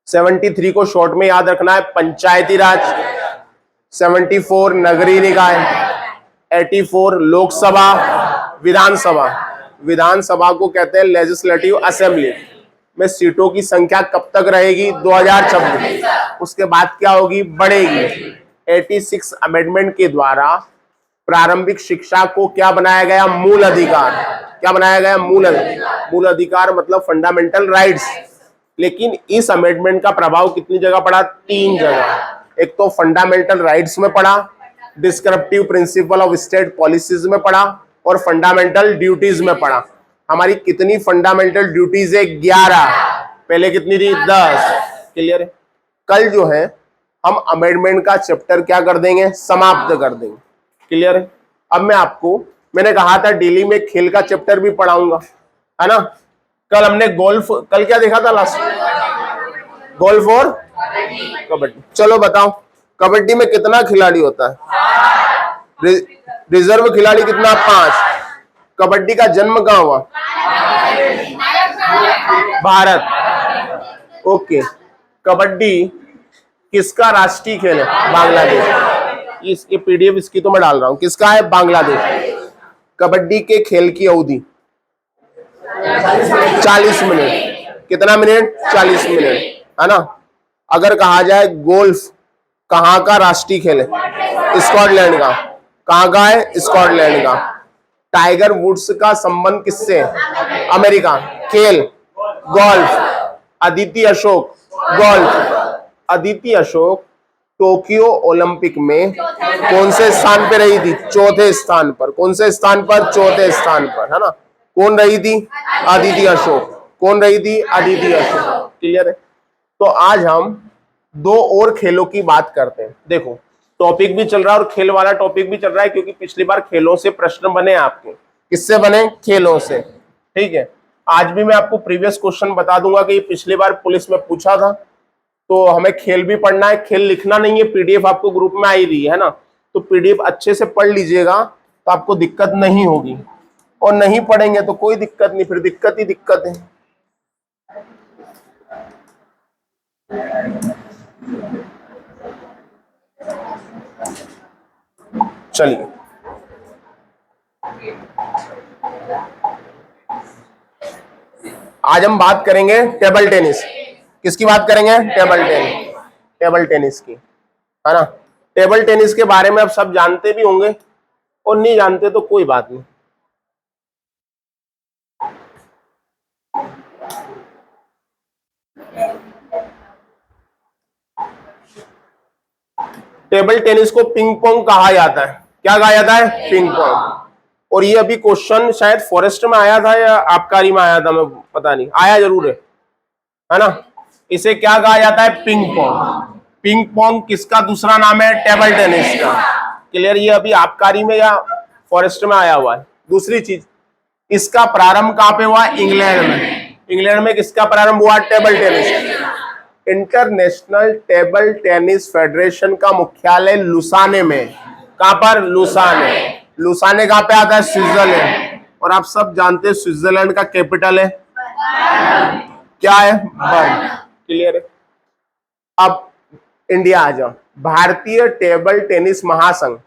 73 को शॉर्ट में याद रखना है, पंचायती राज, 74 नगरीय निकाय, 84 लोकसभा, विधानसभा, विधानसभा को कहते हैं लेजिस्लेटिव असेंबली में सीटों की संख्या कब तक रहेगी? 2026। उसके बाद क्या होगी? बढ़ेगी। 86 अमेंडमेंट के द्वारा प्रारंभिक शिक्षा को क्या बनाया गया? मूल अधिकार। क्या बनाया गया? मूल अधिकार। मूल अधिकार मतलब फंडामेंटल राइट्स। लेकिन इस अमेंडमेंट का प्रभाव कितनी जगह पड़ा? 3 जगह। एक तो फंडामेंटल राइट्स में पड़ा, descriptive principle of state policies में पड़ा, और फंडामेंटल ड्यूटीज में पड़ा। हमारी कितनी फंडामेंटल ड्यूटीज है? 11। पहले कितनी थी? 10। क्लियर है? कल जो है हम अमेंडमेंट का चैप्टर क्या कर देंगे? समाप्त कर देंगे। क्लियर है? अब मैं आपको, मैंने कहा था डेली में खेल का चैप्टर भी पढ़ाऊंगा, है ना? कल हमने गोल्फ, कल क्या देखा था लास्ट? गोल्फ और कबड्डी। चलो बताओ, कबड्डी में कितना खिलाड़ी होता है? रिजर्व खिलाड़ी कितना? 5। कबड्डी का जन्म कहाँ हुआ? भारत। ओके। कबड्डी किसका राष्ट्रीय खेल है? बांग्लादेश। इसके पीडीएफ इसकी तो मैं डाल रहा हूं। किसका है? बांग्लादेश। कबड्डी के खेल की अवधि 40 मिनट। कितना मिनट? 40 मिनट, है ना? अगर कहा जाए गोल्फ कहाँ का राष्ट्रीय खेल है? स्कॉटलैंड का। कहाँ का है? स्कॉटलैंड का। टाइगर वुड्स का संबंध किससे है? अमेरिका। खेल golf. Aditi Ashok golf. Aditi Ashok Tokyo Olympic में कौन से स्थान पे रही थी? 4थे स्थान पर। कौन से स्थान पर? 4थे स्थान पर, है ना? कौन रही थी? अदिति अशोक। कौन रही थी? अदिति अशोक। क्लियर है? तो आज हम दो और खेलों की बात करते हैं। देखो टॉपिक भी चल रहा है और खेल वाला टॉपिक भी चल रहा है, क्योंकि पिछली बार खेलों से प्रश्न बने आपके। किससे बने? खेलों से। ठीक है, आज भी मैं आपको प्रीवियस क्वेश्चन बता दूंगा कि पिछली बार पुलिस में पूछा था, तो हमें खेल भी पढ़ना है। खेल लिखना नहीं है, पीडीएफ आपको ग्रुप में आई रही है ना, तो पीडीएफ अच्छे से पढ़ लीजिएगा तो आपको दिक्कत नहीं होगी, और नहीं पढ़ेंगे तो कोई दिक्कत नहीं, फिर दिक्कत ही दिक्कत है। चलिए आज हम बात करेंगे टेबल टेनिस। किसकी बात करेंगे? Table tennis. टेबल टेनिस की, है ना। टेबल टेनिस के बारे में आप सब जानते भी होंगे, और नहीं जानते तो कोई बात नहीं। टेबल टेनिस को पिंग पोंग कहा जाता है। क्या कहा जाता है? Ping pong. और ये अभी क्वेश्चन शायद फॉरेस्ट में आया था या आबकारी में आया था, मैं पता नहीं, आया जरूर है ना। इसे क्या कहा जाता है? Ping pong. पिंग पोंग किसका दूसरा नाम है? टेबल टेनिस का। क्लियर? ये अभी आबकारी में या फॉरेस्ट में आया हुआ है। दूसरी चीज, इसका प्रारंभ कहां पे हुआ? इंग्लैंड में। इंग्लैंड में किसका प्रारंभ हुआ? Table tennis. International table tennis federation का मुख्यालय लुसाने में। कहां पर? लुसाने। लुसाने कहां पे आता है? स्विट्जरलैंड। और आप सब जानते हैं स्विट्जरलैंड का कैपिटल है क्या है? बर्न। क्लियर है? अब इंडिया आ जाओ। भारतीय टेबल टेनिस महासंघ,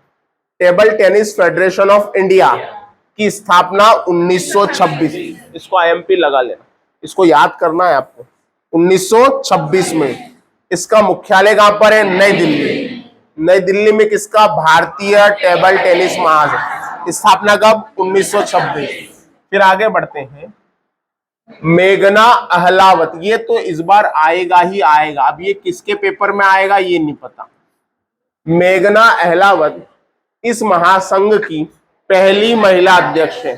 table tennis federation of India की स्थापना 1926। इसको आईएमपी लगा लेना, इसको याद करना है आपको। 1926 में। इसका मुख्यालय कहां पर है? नई दिल्ली। नई दिल्ली में किसका? भारतीय टेबल टेनिस महासंघ। स्थापना कब? 1926। फिर आगे बढ़ते हैं। मेघना अहलावत, ये तो इस बार आएगा ही आएगा। अब ये किसके पेपर में आएगा ये नहीं पता। मेघना अहलावत इस महासंघ की पहली महिला अध्यक्ष है।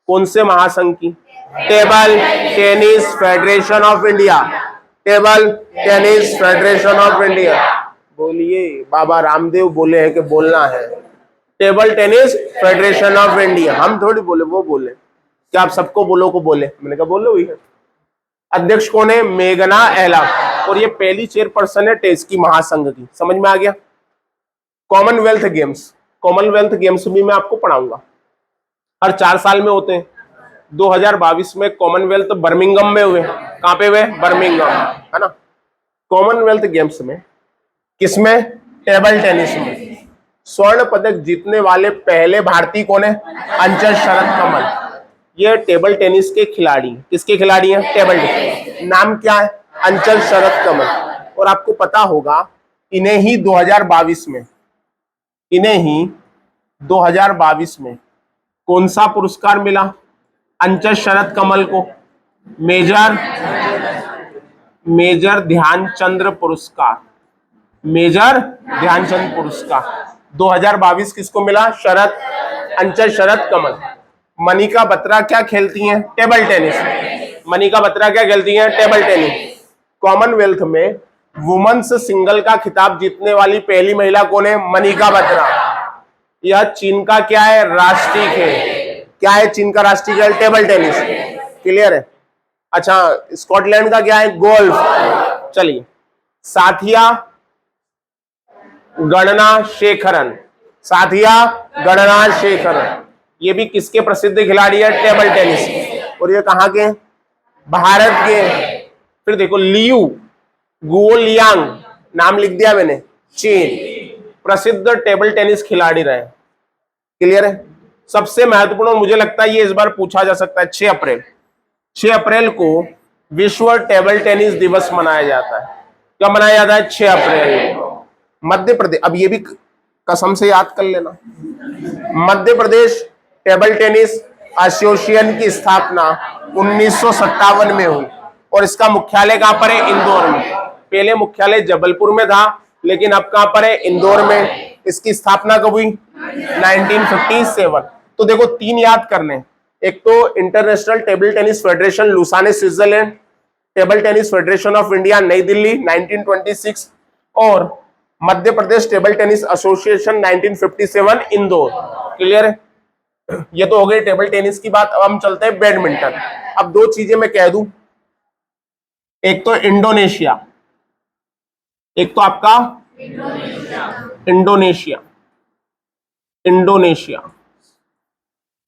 कौन से महासंघ की? Table tennis federation of India. Table tennis federation of India. बोलिए, बाबा रामदेव बोले हैं कि बोलना है। Table tennis federation of India. हम थोड़ी बोले, वो बोले। क्या आप सबको बोलो को बोले? मैंने कहा बोलो ही है। अध्यक्ष कौन है? मेघना अहलावत। और ये पहली चेयरपर्सन है टेस्ट की महासंघ की। समझ में आ गया? कॉमनवेल्थ गेम्स, कॉमनवेल्थ गेम्स भी मैं आपको पढ़ाऊंगा। हर 4 साल में होते हैं। 2022 में कॉमनवेल्थ बर्मिंघम में हुए। कहां पे हुए? बर्मिंघम, है ना। कॉमनवेल्थ गेम्स में किसमें? टेबल टेनिस में स्वर्ण पदक जीतने वाले पहले भारतीय कौन है? अंचल शरद कमल। ये टेबल टेनिस के खिलाड़ी। किसके खिलाड़ी हैं? Table tennis. नाम क्या है? अंचल शरद कमल। और आपको पता होगा इन्हें ही 2022 में, इन्हें ही 2022 में कौन सा पुरस्कार मिला अंचल शरद कमल को? मेजर ध्यानचंद्र पुरस्कार। मेजर ध्यानचंद पुरस्कार 2022 किसको मिला? अंचल शरद कमल। मनिका बत्रा क्या खेलती हैं? Table tennis. मनिका बत्रा क्या खेलती हैं? Table tennis. कॉमनवेल्थ में वुमेन्स सिंगल का खिताब जीतने वाली पहली महिला कौन है? मनिका बत्रा। यह चीन का क्या है? राष्ट्रीय खेल। क्या है चीन का राष्ट्रीय खेल? Table tennis. क्लियर है? अच्छा, स्कॉटलैंड का क्या है? गोल्फ। चलिए, साथिया गणना शेखरन। साथिया गणना शेखरन, ये भी किसके प्रसिद्ध खिलाड़ी है? Table tennis. और ये कहां के? भारत के। फिर देखो लियू गुओलियांग, नाम लिख दिया मैंने, चीन। प्रसिद्ध टेबल टेनिस खिलाड़ी रहे। क्लियर है? सबसे महत्वपूर्ण मुझे लगता है ये इस बार पूछा जा सकता है। 6 अप्रैल को विश्व टेबल टेनिस दिवस मनाया जाता है। क्या मनाया जाता है? 6 अप्रैल को। मध्य प्रदेश, अब ये भी कसम से याद कर लेना, मध्य प्रदेश टेबल टेनिस एसोसिएशन की स्थापना 1957 में हुई। और इसका मुख्यालय कहां पर है? इंदौर में। पहले मुख्यालय जबलपुर में था, लेकिन अब कहां पर है? इंदौर में। इसकी स्थापना कब हुई? 1957। तो देखो 3 याद करने, एक तो international table tennis federation Lausanne Switzerland, table tennis federation of India New Delhi 1926 और Madhya Pradesh table tennis association 1957 Indore. Clear है? ये तो हो गई टेबल टेनिस की बात। अब हम चलते हैं बैडमिंटन। अब दो चीजें मैं कह दूं, एक तो इंडोनेशिया, एक तो आपका इंडोनेशिया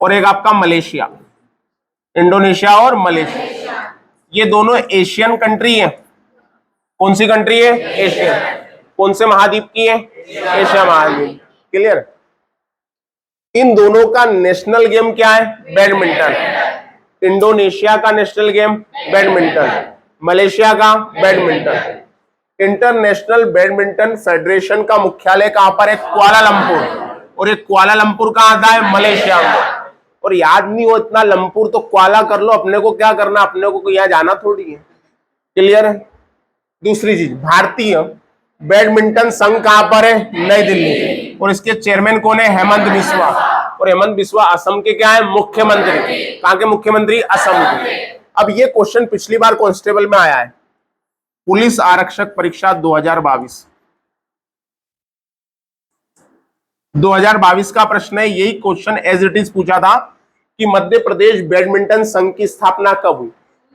और एक आपका मलेशिया। इंडोनेशिया और मलेशिया ये दोनों एशियन कंट्री है। कौन सी कंट्री है? एशियन। कौन से महाद्वीप की है? एशिया महाद्वीप। क्लियर? इन दोनों का नेशनल गेम क्या है? बैडमिंटन। इंडोनेशिया का नेशनल गेम बैडमिंटन, मलेशिया का बैडमिंटन। इंटरनेशनल बैडमिंटन फेडरेशन का मुख्यालय कहां पर है? कुआलालंपुर। और ये कुआलालंपुर कहां आता है? मलेशिया में। और याद नहीं हो इतना लंपुर तो क्वाला कर लो, अपने को क्या करना, अपने को यहाँ जाना थोड़ी है। क्लियर है? दूसरी चीज, भारतीय बैडमिंटन संघ कहां पर है? नई दिल्ली। और इसके चेयरमैन कौन है? हेमंत बिस्वा। और हेमंत बिस्वा असम के क्या है? मुख्यमंत्री। कहां के मुख्यमंत्री? असम के। अब ये क्वेश्चन पिछली बार कांस्टेबल में आया है, पुलिस आरक्षक परीक्षा 2022 का प्रश्न है। यही क्वेश्चन एज इट इज पूछा था कि मध्य प्रदेश बैडमिंटन संघ की स्थापना कब हुई?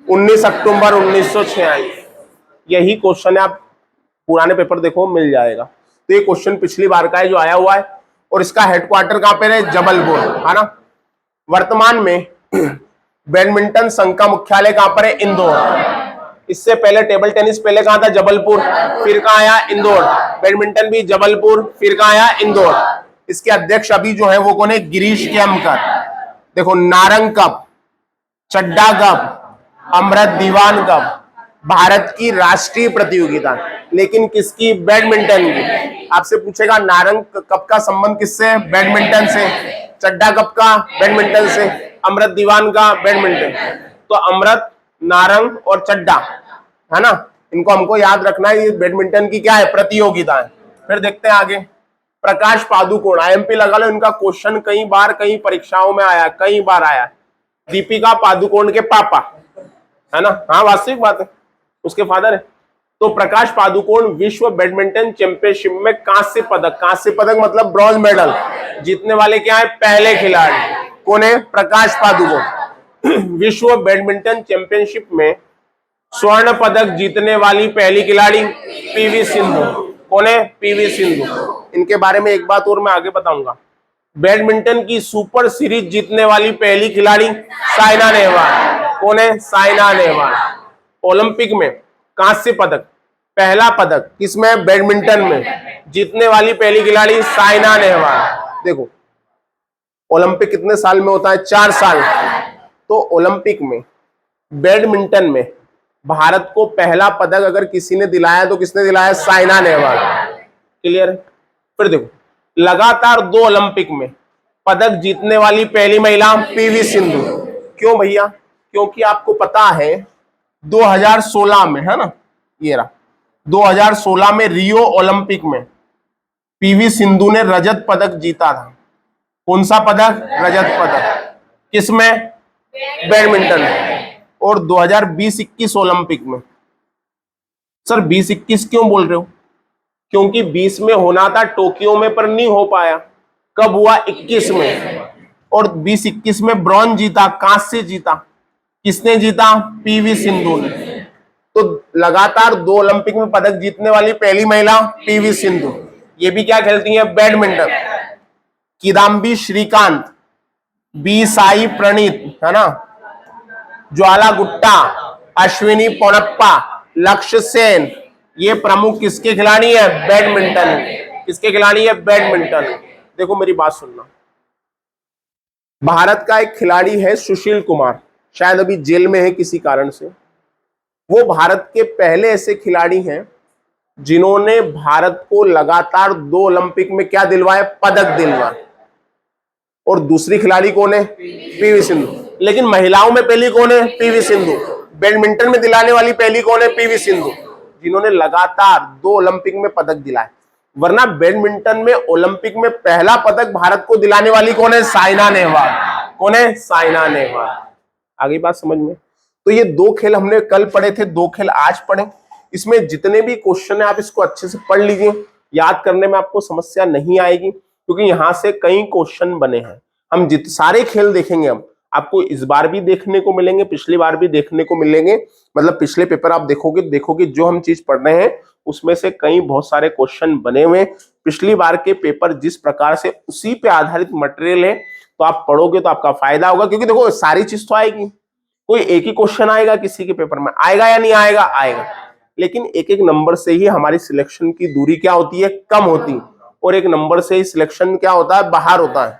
19 अक्टूबर 1946। यही क्वेश्चन है, आप पुराने पेपर देखो मिल जाएगा। तो ये क्वेश्चन पिछली बार का है जो आया हुआ है। और इसका हेडक्वार्टर कहां पे है? जबलपुर, है ना। वर्तमान में बैडमिंटन संघ का मुख्यालय कहां पर है? इंदौर। इससे पहले टेबल टेनिस पहले कहां था? जबलपुर, फिर कहां आया? इंदौर। बैडमिंटन भी जबलपुर, फिर कहां आया? इंदौर। इसके अध्यक्ष अभी जो है वो कौन है? गिरीश केमकर। देखो, नारंग कप, चड्डा कप, अमृत दीवान कप भारत की राष्ट्रीय प्रतियोगिता, लेकिन किसकी? बैडमिंटन की। आपसे पूछेगा नारंग कप का संबंध किससे? बैडमिंटन से। चड्डा कप का? बैडमिंटन से। अमृत दीवान का? बैडमिंटन। तो अमृत, नारंग और चड्डा, है ना, इनको हमको याद रखना है। ये बैडमिंटन की क्या है? प्रतियोगिता है। फिर देखते हैं आगे। प्रकाश पादुकोण, आईएमपी लगा लो, इनका क्वेश्चन कई बार कई परीक्षाओं में आया, कई बार आया। दीपिका पादुकोण के पापा, है ना। हाँ, वास्तविक बात है, उसके फादर है। तो प्रकाश पादुकोण विश्व बैडमिंटन चैंपियनशिप में कांस्य पदक मतलब ब्रॉन्ज मेडल जीतने वाले क्या है? पहले खिलाड़ी। कौन है? प्रकाश पादुकोण। विश्व बैडमिंटन चैंपियनशिप में स्वर्ण पदक जीतने वाली पहली खिलाड़ी पीवी सिंधु। कौन है? पीवी सिंधु। इनके बारे में एक बात और मैं आगे बताऊंगा। बैडमिंटन की सुपर सीरीज जीतने वाली पहली खिलाड़ी साइना नेहवाल। कौन है? साइना नेहवाल। ओलंपिक में कांस्य पदक, पहला पदक किसमें? बैडमिंटन में, जीतने वाली पहली खिलाड़ी साइना नेहवाल। देखो, ओलंपिक कितने साल में होता है? 4 साल। तो ओलंपिक में बैडमिंटन में भारत को पहला पदक अगर किसी ने दिलाया तो किसने दिलाया? साइना नेहवाल। क्लियर है? फिर देखो, लगातार 2 ओलंपिक में पदक जीतने वाली पहली महिला पीवी सिंधु। क्यों भैया? क्योंकि आपको पता है 2016 में, है ना, ये रहा 2016 में रियो ओलंपिक में पीवी सिंधु ने रजत पदक जीता था। कौन सा पदक? रजत पदक। किसमें? बैडमिंटन में। और 2020-21 ओलंपिक में, सर 20-21 क्यों बोल रहे हो? क्योंकि 20 में होना था टोक्यो में, पर नहीं हो पाया। कब हुआ? 21 में। और 20-21 में ब्रॉन्ज जीता, कांस्य जीता। किसने जीता? पीवी सिंधु ने। तो लगातार 2 ओलंपिक में पदक जीतने वाली पहली महिला पीवी सिंधु। ये भी क्या खेलती हैं? बैडमिंटन। किदाम्बी श्रीकांत, बी साई प्रणीत, है ना, ज्वाला गुट्टा, अश्विनी पोनप्पा, लक्ष्य सेन, ये प्रमुख किसके खिलाड़ी है? बैडमिंटन। किसके खिलाड़ी है? बैडमिंटन। देखो मेरी बात सुनना, भारत का एक खिलाड़ी है सुशील कुमार, शायद अभी जेल में है किसी कारण से। वो भारत के पहले ऐसे खिलाड़ी हैं जिन्होंने भारत को लगातार 2 ओलंपिक में क्या दिलवाए? पदक दिलवाए। और दूसरी खिलाड़ी कौन है? पीवी सिंधु। लेकिन महिलाओं में पहली कौन है? पीवी सिंधु। बैडमिंटन में दिलाने वाली पहली कौन है? पीवी सिंधु, जिन्होंने लगातार 2 ओलंपिक में पदक दिलाए। वरना बैडमिंटन में ओलंपिक में पहला पदक भारत को दिलाने वाली कौन है? साइना नेहवाल। कौन है? साइना नेहवाल। आगे बात समझ में? तो ये 2 खेल हमने कल पढ़े थे, 2 खेल आज पढ़े। इसमें जितने भी क्वेश्चन है आप इसको अच्छे से पढ़ लीजिए, याद करने में आपको समस्या नहीं आएगी, क्योंकि यहां से कई क्वेश्चन बने हैं। हम सारे खेल देखेंगे, हम आपको इस बार भी देखने को मिलेंगे, पिछली बार भी देखने को मिलेंगे। मतलब पिछले पेपर आप देखोगे जो हम चीज पढ़ रहे हैं उसमें से कई बहुत सारे क्वेश्चन बने हुए। पिछली बार के पेपर जिस प्रकार से उसी पे आधारित मटेरियल है, तो आप पढ़ोगे तो आपका फायदा होगा, क्योंकि देखो सारी चीज तो आएगी, कोई एक ही क्वेश्चन आएगा किसी के पेपर में, आएगा या नहीं आएगा? आएगा। लेकिन एक एक नंबर से ही हमारी सिलेक्शन की दूरी क्या होती है? कम होती, और एक नंबर से ही सिलेक्शन क्या होता है? बाहर होता है।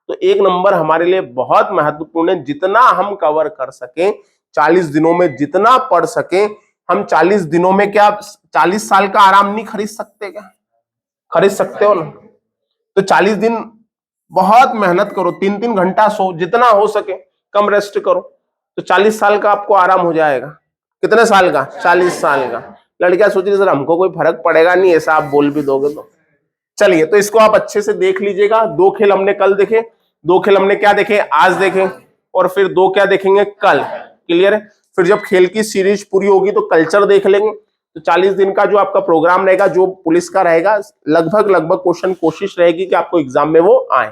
तो एक नंबर हमारे लिए बहुत महत्वपूर्ण है। जितना हम कवर कर सके 40 दिनों में, जितना पढ़ सके हम 40 दिनों में, क्या 40 साल का आराम नहीं खरीद सकते? क्या खरीद सकते हो ना? तो 40 दिन बहुत मेहनत करो, 3-3 घंटा सो, जितना हो सके कम रेस्ट करो, तो 40 साल का आपको आराम हो जाएगा। कितने साल का? 40 साल का। लड़कियां सोच रही सर हमको कोई फर्क पड़ेगा नहीं, ऐसा आप बोल भी दोगे तो। चलिए, तो इसको आप अच्छे से देख लीजिएगा। 2 खेल हमने कल देखे, 2 खेल हमने क्या देखे? आज देखे, और फिर 2 क्या देखेंगे? कल। क्लियर है? फिर जब खेल की सीरीज पूरी होगी तो कल्चर देख लेंगे। तो 40 दिन का जो आपका प्रोग्राम रहेगा, जो पुलिस का रहेगा, लगभग क्वेश्चन कोशिश रहेगी कि आपको एग्जाम में वो आए।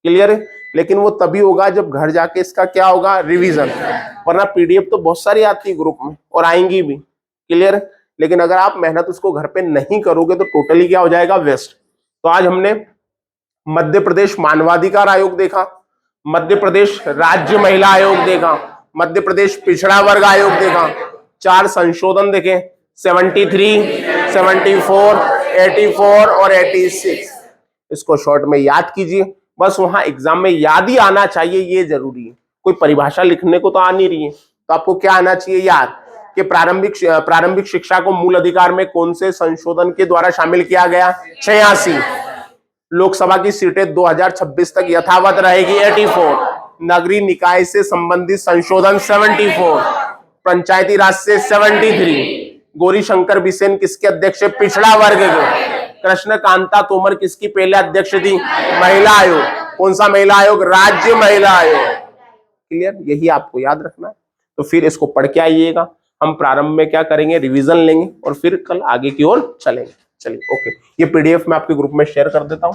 क्लियर है? लेकिन वो तभी होगा जब घर जाके इसका क्या होगा? रिवीजन। वरना पीडीएफ तो बहुत सारी आती है ग्रुप में और आएंगी भी। क्लियर है? लेकिन अगर आप मेहनत उसको घर पे नहीं करोगे तो टोटली क्या हो जाएगा? वेस्ट। तो आज हमने मध्य प्रदेश मानवाधिकार आयोग देखा, मध्य प्रदेश राज्य महिला आयोग देखा, मध्य प्रदेश पिछड़ा वर्ग आयोग देखा, 4 संशोधन देखे, 73, 74, 84 और 86। इसको शॉर्ट में याद कीजिए, बस वहां एग्जाम में याद ही आना चाहिए, ये जरूरी है। कोई परिभाषा लिखने को तो आ नहीं रही है, तो आपको क्या आना चाहिए? याद कि प्रारंभिक शिक्षा को मूल अधिकार में कौन से संशोधन के द्वारा शामिल किया गया? 86। लोकसभा की सीटें 2026 तक यथावत रहेगी, 84। नगरीय निकाय से संबंधित संशोधन 74, पंचायती राज से 73। गौरी शंकर बिसेन किसके अध्यक्ष है? पिछड़ा वर्ग के। कृष्ण कांता तोमर किसकी पहले अध्यक्ष थी? महिला आयोग। कौन सा महिला आयोग? राज्य महिला आयोग। क्लियर? यही आपको याद रखना है। तो फिर इसको पढ़ के आइएगा। हम प्रारंभ में क्या करेंगे? रिवीजन लेंगे और फिर कल आगे की ओर चलेंगे। चलिए, ओके। ये पीडीएफ मैं आपके ग्रुप में शेयर कर देता हूं।